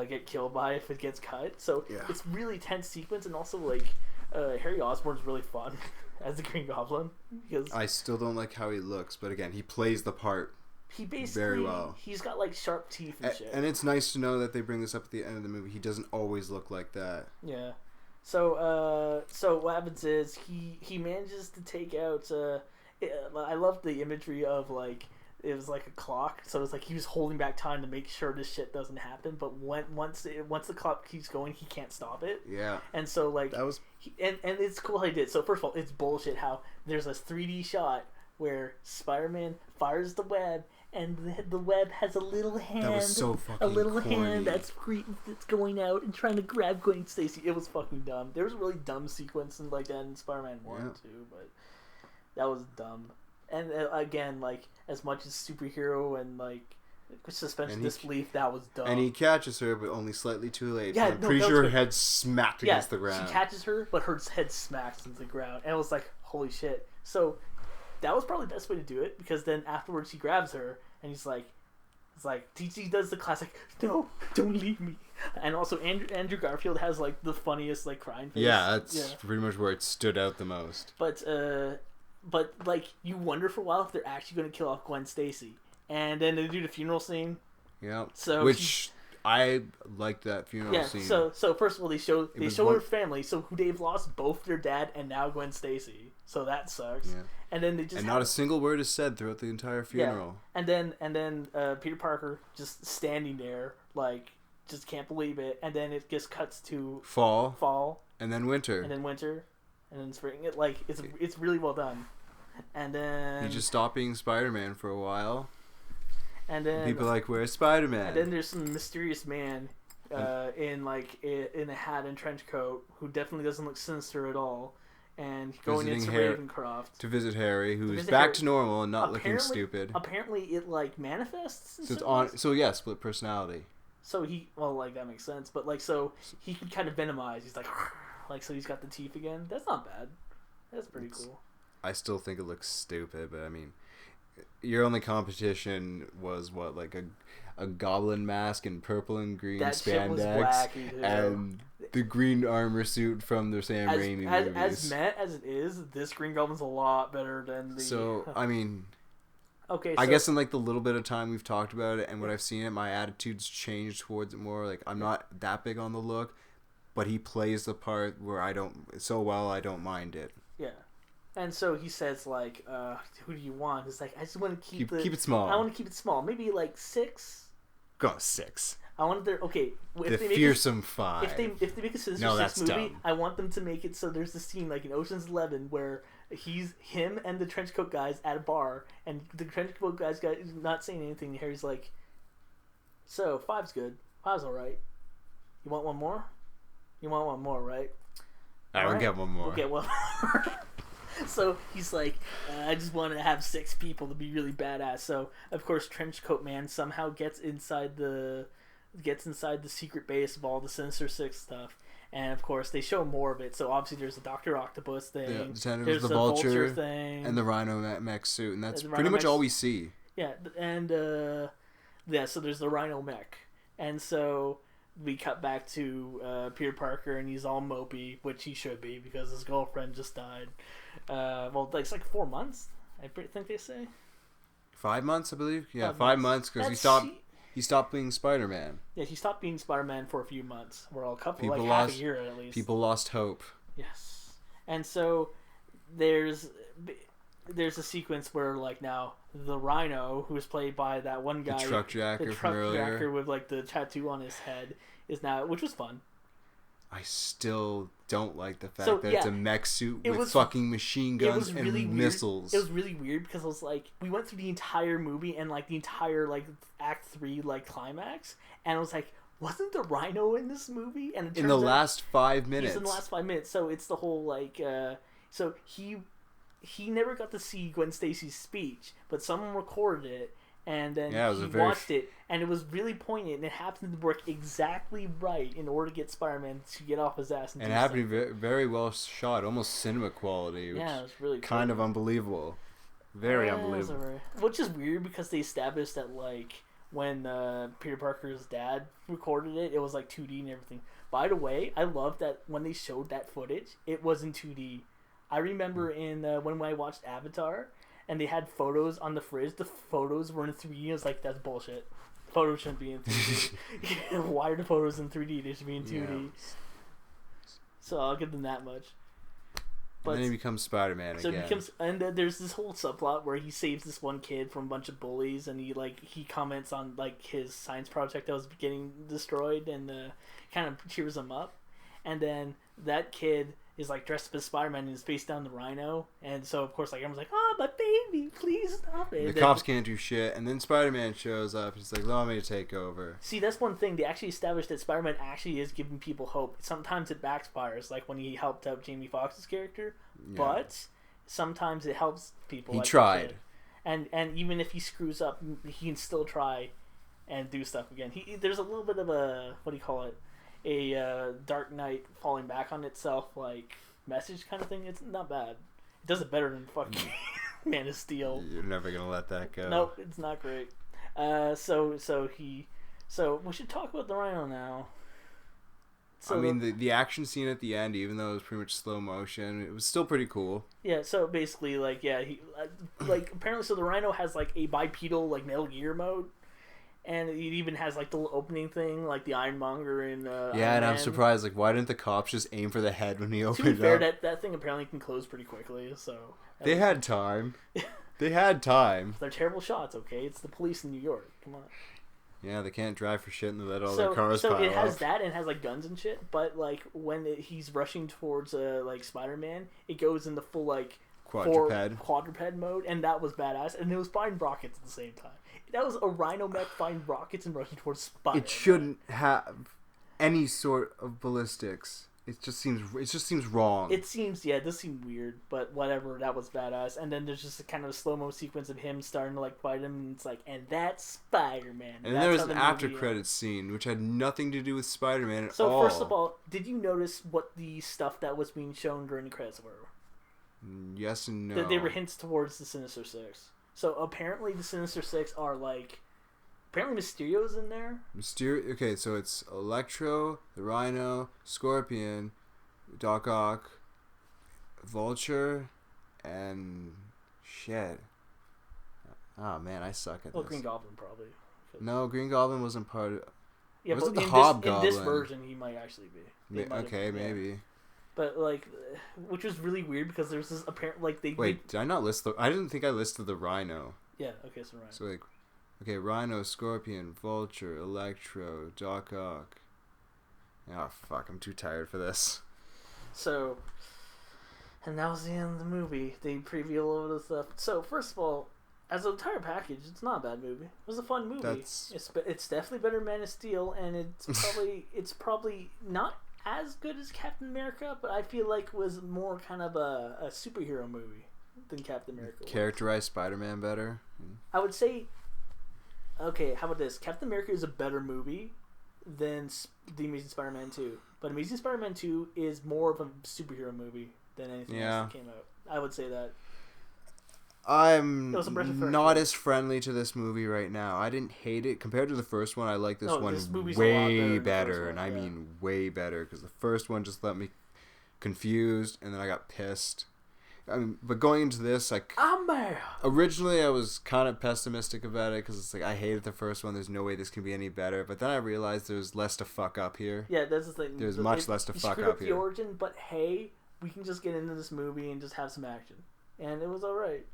get killed by if it gets cut. So it's really tense sequence, and also like Harry Osborn's really fun. As the Green Goblin, because I still don't like how he looks, but again, he plays the part. He basically very well. He's got like sharp teeth and shit. And it's nice to know that they bring this up at the end of the movie. He doesn't always look like that. Yeah. So what happens is he manages to take out. I love the imagery of like. It was like a clock, so it's like he was holding back time to make sure this shit doesn't happen. But once the clock keeps going, he can't stop it. Yeah. And so like that was, and it's cool how he did. So first of all, it's bullshit how there's a 3D shot where Spider-Man fires the web, and the web has a little hand. That was so fucking corny. Hand that's going out and trying to grab Gwen Stacy. It was fucking dumb. There was a really dumb sequence in like that in Spider-Man 1 too, but that was dumb. And again, like, as much as superhero and, like, suspension disbelief, that was dumb. And he catches her, but only slightly too late. Yeah, I'm pretty sure her head smacked against the ground. She catches her, but her head smacks into the ground. And it was like, holy shit. So, that was probably the best way to do it, because then afterwards he grabs her, and he's like, he does the classic, no, don't leave me. And also, Andrew Garfield has, like, the funniest, like, crying face. Yeah, that's pretty much where it stood out the most. But like, you wonder for a while if they're actually going to kill off Gwen Stacy, and then they do the funeral scene. Yeah. So which I liked that funeral scene. So first of all, they show her family, so who they've lost both their dad and now Gwen Stacy. so that sucks. Yeah. And then they just not a single word is said throughout the entire funeral. Yeah. And then Peter Parker just standing there, like, just can't believe it. And then it just cuts to fall, and then winter, and then spring. It's really well done. And then he just stopped being Spider-Man for a while. And then people are like, where's Spider-Man? And then there's some mysterious man in a hat and trench coat who definitely doesn't look sinister at all. And going into Ravencroft to visit Harry, who is back to normal and not looking stupid. Apparently, it manifests. So it's on. So yeah, split personality. So that makes sense. But so he can kind of venomize. He's so he's got the teeth again. That's not bad. That's pretty cool. I still think it looks stupid, but I mean, your only competition was what, like a goblin mask and purple and green spandex, shit was wacky, and the green armor suit from the Sam Raimi movies. As met as it is, this Green Goblin's a lot better than the. So I mean, okay. I guess in the little bit of time we've talked about it and what I've seen it, my attitude's changed towards it more. Like, I'm not that big on the look, but he plays the part where I don't mind it. Yeah. And so he says, who do you want? It's like, I just want to keep it small. I want to keep it small. Maybe 6. Go 6. I want their the fearsome 5. If they make a Sinister 6 movie, dumb. I want them to make it so there's this scene like in Ocean's 11 where him and the trenchcoat guys at a bar, and the trenchcoat guys is not saying anything. And Harry's like, "So 5's good. 5's all right. You want one more? You want one more, right? I will get one more. We'll get one more." So he's like, I just want to have 6 people to be really badass. So of course, Trenchcoat Man somehow gets inside the secret base of all the Sinister Six stuff, and of course they show more of it. So obviously there's the Doctor Octopus thing, there's the Vulture thing, and the Rhino mech suit, and that's pretty much all we see. Yeah, and so there's the Rhino mech, and so we cut back to Peter Parker, and he's all mopey, which he should be because his girlfriend just died. It's 4 months, I think they say. 5 months, I believe. Yeah, 5 months because he stopped being Spider-Man. Yeah, he stopped being Spider-Man for a few months. Well, half a year at least. People lost hope. Yes, and so there's a sequence where now the Rhino, who is played by that one guy, the truck jacker with the tattoo on his head, is now, which was fun. I still don't like the fact that it's a mech suit with fucking machine guns and really missiles. It was really weird because I was we went through the entire movie and the entire Act 3 climax, and I was like, wasn't the Rhino in this movie? And in the last 5 minutes. He's in the last 5 minutes, so it's the whole so he never got to see Gwen Stacy's speech, but someone recorded it. And then he watched it, and it was really poignant, and it happened to work exactly right in order to get Spider-Man to get off his ass. And it happened to be very well shot, almost cinema quality. Which it was really cool. Kind of unbelievable. Very unbelievable. Which is weird because they established that, when Peter Parker's dad recorded it, it was 2D and everything. By the way, I love that when they showed that footage, it was in 2D. I remember when I watched Avatar, and they had photos on the fridge. The photos were in 3D. I was like, that's bullshit. Photos shouldn't be in 3D. Why are the photos in 3D? They should be in 2D. Yeah. So I'll give them that much. But and then he becomes Spider-Man again. There's this whole subplot where he saves this one kid from a bunch of bullies, and he comments on his science project that was getting destroyed, and kind of cheers him up. And then that kid is dressed up as Spider-Man and is face down the Rhino, and so of course everyone's like, "Oh, my baby, please stop it." The cops can't do shit, and then Spider-Man shows up. He's like, "Allow me to take over." See, that's one thing they actually established, that Spider-Man actually is giving people hope. Sometimes it backfires, like when he helped out Jamie Foxx's character, but sometimes it helps people. He tried, and even if he screws up, he can still try and do stuff again. There's a little bit of a a Dark Knight falling back on itself message kind of thing. It's not bad. It does it better than fucking Man of Steel. You're never gonna let that go. Nope, it's not great. So we should talk about the Rhino now. So I mean, the action scene at the end, even though it was pretty much slow motion, it was still pretty cool. Yeah. So basically, he apparently, so the Rhino has a bipedal Metal Gear mode. And it even has like the little opening thing, like the Ironmonger and Yeah, Iron and I'm Man. surprised. Like, why didn't the cops just aim for the head when he To opened be fair, up? that thing apparently can close pretty quickly, so They had time. They had time. They're terrible shots. Okay, it's the police in New York. Come on. Yeah, they can't drive for shit and they let all their cars so pile it has up. that and it has like guns and shit. But like when he's rushing towards like Spider-Man, it goes into full like quadruped mode, and that was badass. And it was firing rockets at the same time. That was a rhino mech firing rockets and rushing towards Spider-Man. It shouldn't have any sort of ballistics. It just seems wrong. It seems, yeah, it does seem weird, but whatever, that was badass. And then there's just a kind of a slow-mo sequence of him starting to like fight him, and it's like, and that's Spider-Man. And then there was an after-credits scene, which had nothing to do with Spider-Man at all. So first of all, did you notice what the stuff that was being shown during the credits were? Yes and no. They were hints towards the Sinister Six. So apparently the Sinister Six are like... Apparently Mysterio's in there. Okay, so it's Electro, the Rhino, Scorpion, Doc Ock, Vulture, and... shit. Oh man, I suck at this. Green Goblin probably. No, Green Goblin wasn't part of... Yeah, wasn't but the Hobgoblin. in this version he might actually be. Okay, maybe. But like, which was really weird because there's this apparent like they. Wait, did I not list the? I didn't think I listed the Rhino. Yeah. Okay. So Rhino. So like, okay, Rhino, Scorpion, Vulture, Electro, Doc Ock. Oh fuck! I'm too tired for this. So, and that was the end of the movie. They preview all of the stuff. So first of all, as an entire package, it's not a bad movie. It was a fun movie. It's definitely better than Man of Steel, and it's probably not as good as Captain America, but I feel like was more kind of a superhero movie than Captain America was. Characterize Spider-Man better? I would say, okay, how about this? Captain America is a better movie than The Amazing Spider-Man 2. But Amazing Spider-Man 2 is more of a superhero movie than anything else that came out. I would say that. I'm not as friendly to this movie right now. I didn't hate it. Compared to the first one, I like this one way better. And I mean way better. Because the first one just left me confused. And then I got pissed. I mean, but going into this, I'm mad. Originally, I was kind of pessimistic about it. Because it's like, I hated the first one. There's no way this can be any better. But then I realized there's less to fuck up here. Yeah, that's the thing. There's much less to fuck up here. The origin, but hey, we can just get into this movie and just have some action. And it was alright.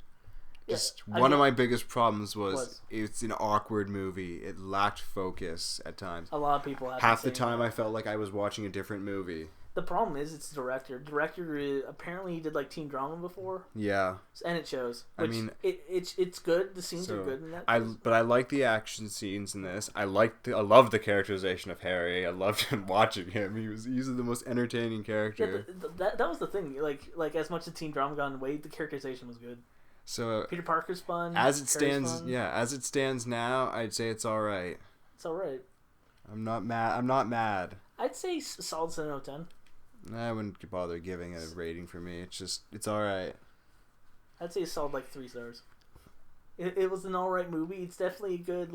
Just one of my biggest problems was it's an awkward movie. It lacked focus at times. A lot of people have half the time I felt like I was watching a different movie. The problem is it's the director. Director apparently did like teen drama before. Yeah, and it shows. Which I mean, it's good. The scenes are good in that. But I like the action scenes in this. I love the characterization of Harry. I loved him watching him. He's the most entertaining character. Yeah, that was the thing. Like as much as teen drama got in the way, the characterization was good. So Peter Parker's fun. As it stands now, I'd say it's all right. It's all right. I'm not mad. I'd say solid 7 out of 10. I wouldn't bother giving a rating for me. It's all right. I'd say solid 3 stars. It was an all right movie. It's definitely a good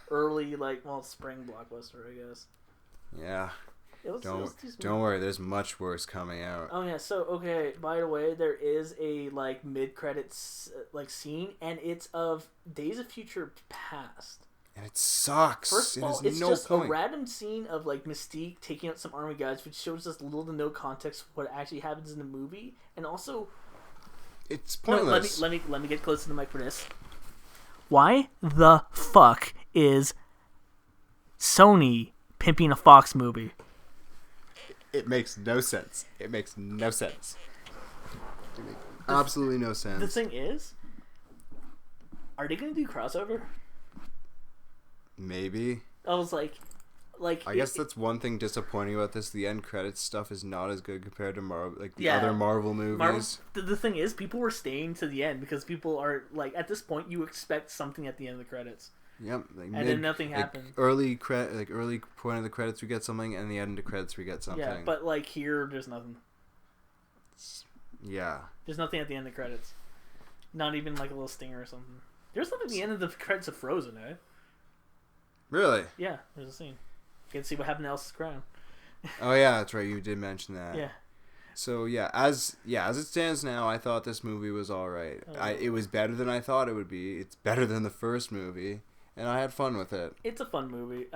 early spring blockbuster, I guess. Yeah. Don't worry, there's much worse coming out. Oh yeah, so okay, by the way, there is a mid-credits scene, and it's of Days of Future Past. And it sucks. First of all, it's just a random scene of Mystique taking out some army guys, which shows us little to no context of what actually happens in the movie, and also it's pointless. No, let me get close to the mic for this. Why the fuck is Sony pimping a Fox movie? It makes no sense. Absolutely no sense. The thing is, are they going to do crossover? Maybe. I was I guess that's one thing disappointing about this. The end credits stuff is not as good compared to Marvel, other Marvel movies. The thing is, people were staying to the end because people are at this point, you expect something at the end of the credits. Yep, and then nothing happened. Early point of the credits we get something, and the end of the credits we get something. Yeah, but here there's nothing. Yeah. There's nothing at the end of the credits. Not even a little stinger or something. There's something at the end of the credits of Frozen, eh? Really? Yeah, there's a scene. You can see what happened to Elsa's crown. Oh yeah, that's right. You did mention that. Yeah. So as it stands now, I thought this movie was all right. It was better than I thought it would be. It's better than the first movie. and I had fun with it. It's a fun movie.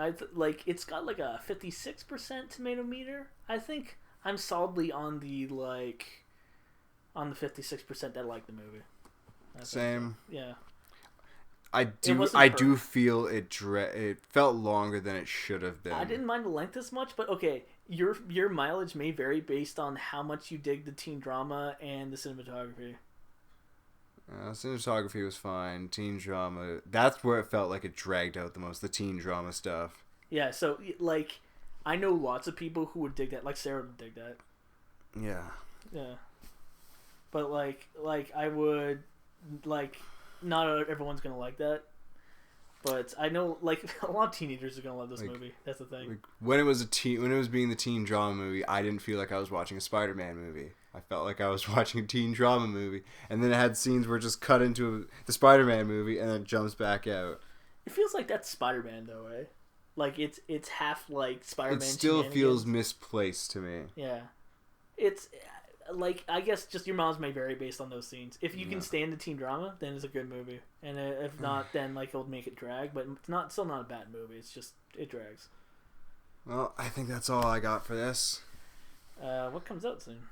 It's got like a 56% tomato meter. I think I'm solidly on the 56% that like the movie. Same. So. Yeah. I do feel it felt longer than it should have been. I didn't mind the length as much, but okay, your mileage may vary based on how much you dig the teen drama and the cinematography. Cinematography was fine. Teen drama, that's where it felt like it dragged out the most, the teen drama stuff. Yeah, so, like, I know lots of people who would dig that. Like, Sarah would dig that. Yeah. Yeah. But, like I would, like, not everyone's gonna like that. But I know, like, a lot of teenagers are gonna love this movie. That's the thing. Like, when it was being the teen drama movie, I didn't feel like I was watching a Spider-Man movie. I felt like I was watching a teen drama movie, and then it had scenes where it just cut into the Spider-Man movie, and then it jumps back out. It feels like that's Spider-Man, though, eh? Like, it's half like Spider-Man. It still feels misplaced to me. Yeah. It's, like, I guess just your miles may vary based on those scenes. If you can stand the teen drama, then it's a good movie. And if not, then, like, it'll make it drag. But it's still not a bad movie. It's just, it drags. Well, I think that's all I got for this. What comes out soon?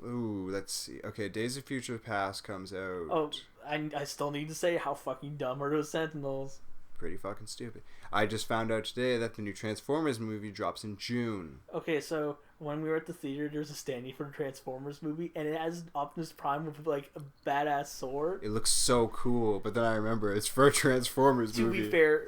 Ooh, let's see. Okay, Days of Future Past comes out. Oh, I still need to say how fucking dumb are those Sentinels. Pretty fucking stupid. I just found out today that the new Transformers movie drops in June. Okay, so when we were at the theater, there's a standee for the Transformers movie, and it has Optimus Prime with, like, a badass sword. It looks so cool, but then I remember it's for a Transformers movie. To be fair,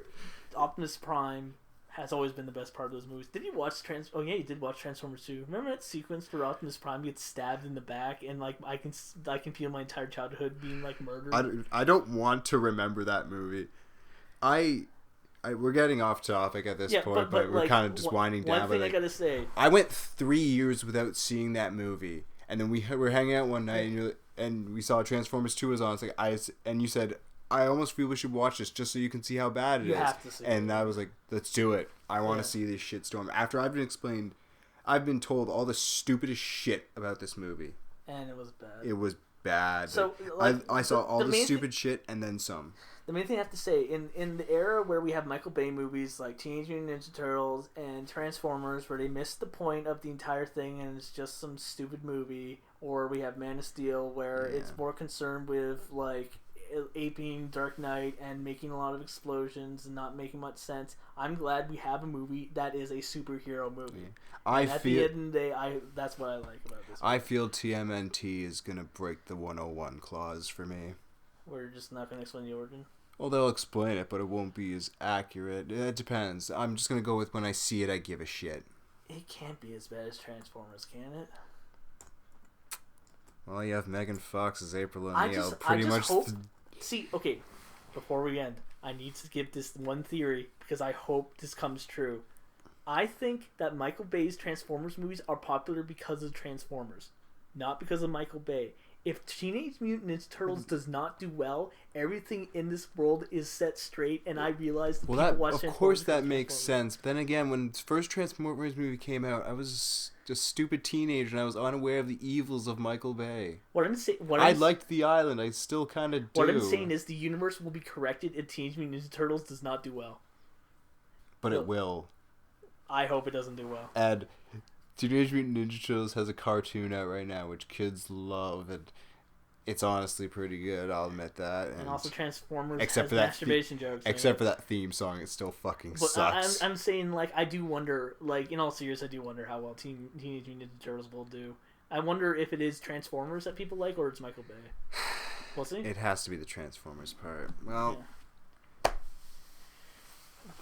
Optimus Prime has always been the best part of those movies. Did you watch Oh yeah, you did watch Transformers 2. Remember that sequence where Optimus Prime gets stabbed in the back, and, like, I can feel my entire childhood being, like, murdered. I don't want to remember that movie. We're getting off topic at this point, but we're like, kind of just winding down. One thing I gotta say, I went 3 years without seeing that movie, and then we were hanging out one night, and we saw Transformers 2 was on. It's like and you said, I almost feel we should watch this just so you can see how bad it is. You have to see it. And I was like, let's do it. I want to see this shitstorm. After I've been told all the stupidest shit about this movie. And it was bad. It was bad. So, like, I saw all the stupid shit and then some. The main thing I have to say, in the era where we have Michael Bay movies like Teenage Mutant Ninja Turtles and Transformers, where they miss the point of the entire thing and it's just some stupid movie, or we have Man of Steel, where it's more concerned with, like, aping Dark Knight and making a lot of explosions and not making much sense. I'm glad we have a movie that is a superhero movie. At the end of the day, that's what I like about this movie. I feel TMNT is going to break the 101 clause for me. We're just not going to explain the origin? Well, they'll explain it, but it won't be as accurate. It depends. I'm just going to go with when I see it, I give a shit. It can't be as bad as Transformers, can it? Well, you have Megan Fox as April O'Neil. See, okay, before we end, I need to give this one theory because I hope this comes true. I think that Michael Bay's Transformers movies are popular because of Transformers, not because of Michael Bay. If Teenage Mutant Ninja Turtles does not do well, everything in this world is set straight, and I realize that people watch Transformers. Of course that makes sense. But then again, when the first Transformers movie came out, I was just a stupid teenager, and I was unaware of the evils of Michael Bay. I liked The Island. I still kind of do. What I'm saying is the universe will be corrected if Teenage Mutant Ninja Turtles does not do well. But it will. I hope it doesn't do well. And Teenage Mutant Ninja Turtles has a cartoon out right now, which kids love, and it's honestly pretty good. I'll admit that. And also Transformers has masturbation jokes. Except for that theme song, it still fucking sucks. I'm saying, like, I do wonder, like, in all seriousness, I do wonder how well Teenage Mutant Ninja Turtles will do. I wonder if it is Transformers that people like, or it's Michael Bay. We'll see. It has to be the Transformers part. Well. Yeah.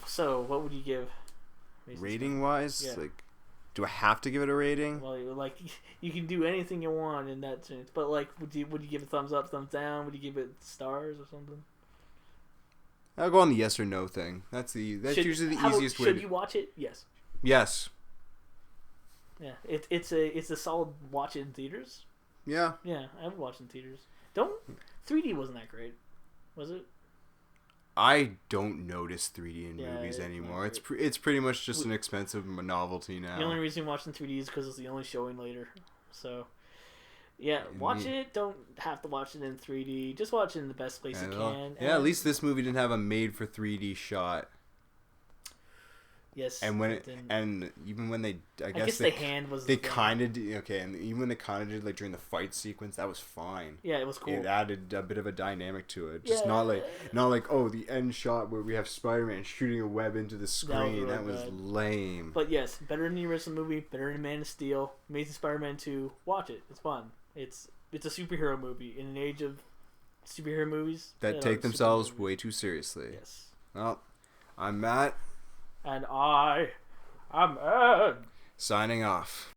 So, what would you give? Rating wise? Yeah. Like, do I have to give it a rating? Well, like, you can do anything you want in that sense. But, like, would you give it thumbs up, thumbs down? Would you give it stars or something? I'll go on the yes or no thing. That's usually the easiest way. Should you watch it? Yes. Yes. Yeah, it's a solid watch it in theaters. Yeah. Yeah, I would watch it in theaters. 3D wasn't that great, was it? I don't notice 3D in movies anymore. It's pretty much just an expensive novelty now. The only reason I'm watching 3D is because it's the only showing later. So, Yeah, watch it. Don't have to watch it in 3D. Just watch it in the best place you can. Yeah, at least this movie didn't have a made for 3D shot. Yes, and even when they, I guess the hand was. They kind of and even when they kind of did like during the fight sequence, that was fine. Yeah, it was cool. It added a bit of a dynamic to it. Just not like oh, the end shot where we have Spider-Man shooting a web into the screen. That was lame. But yes, better than the original movie. Better than Man of Steel. Amazing Spider-Man 2. Watch it. It's fun. It's a superhero movie in an age of superhero movies that take themselves way too seriously. Yes. Well, I'm Matt. And I'm Ed. Signing off.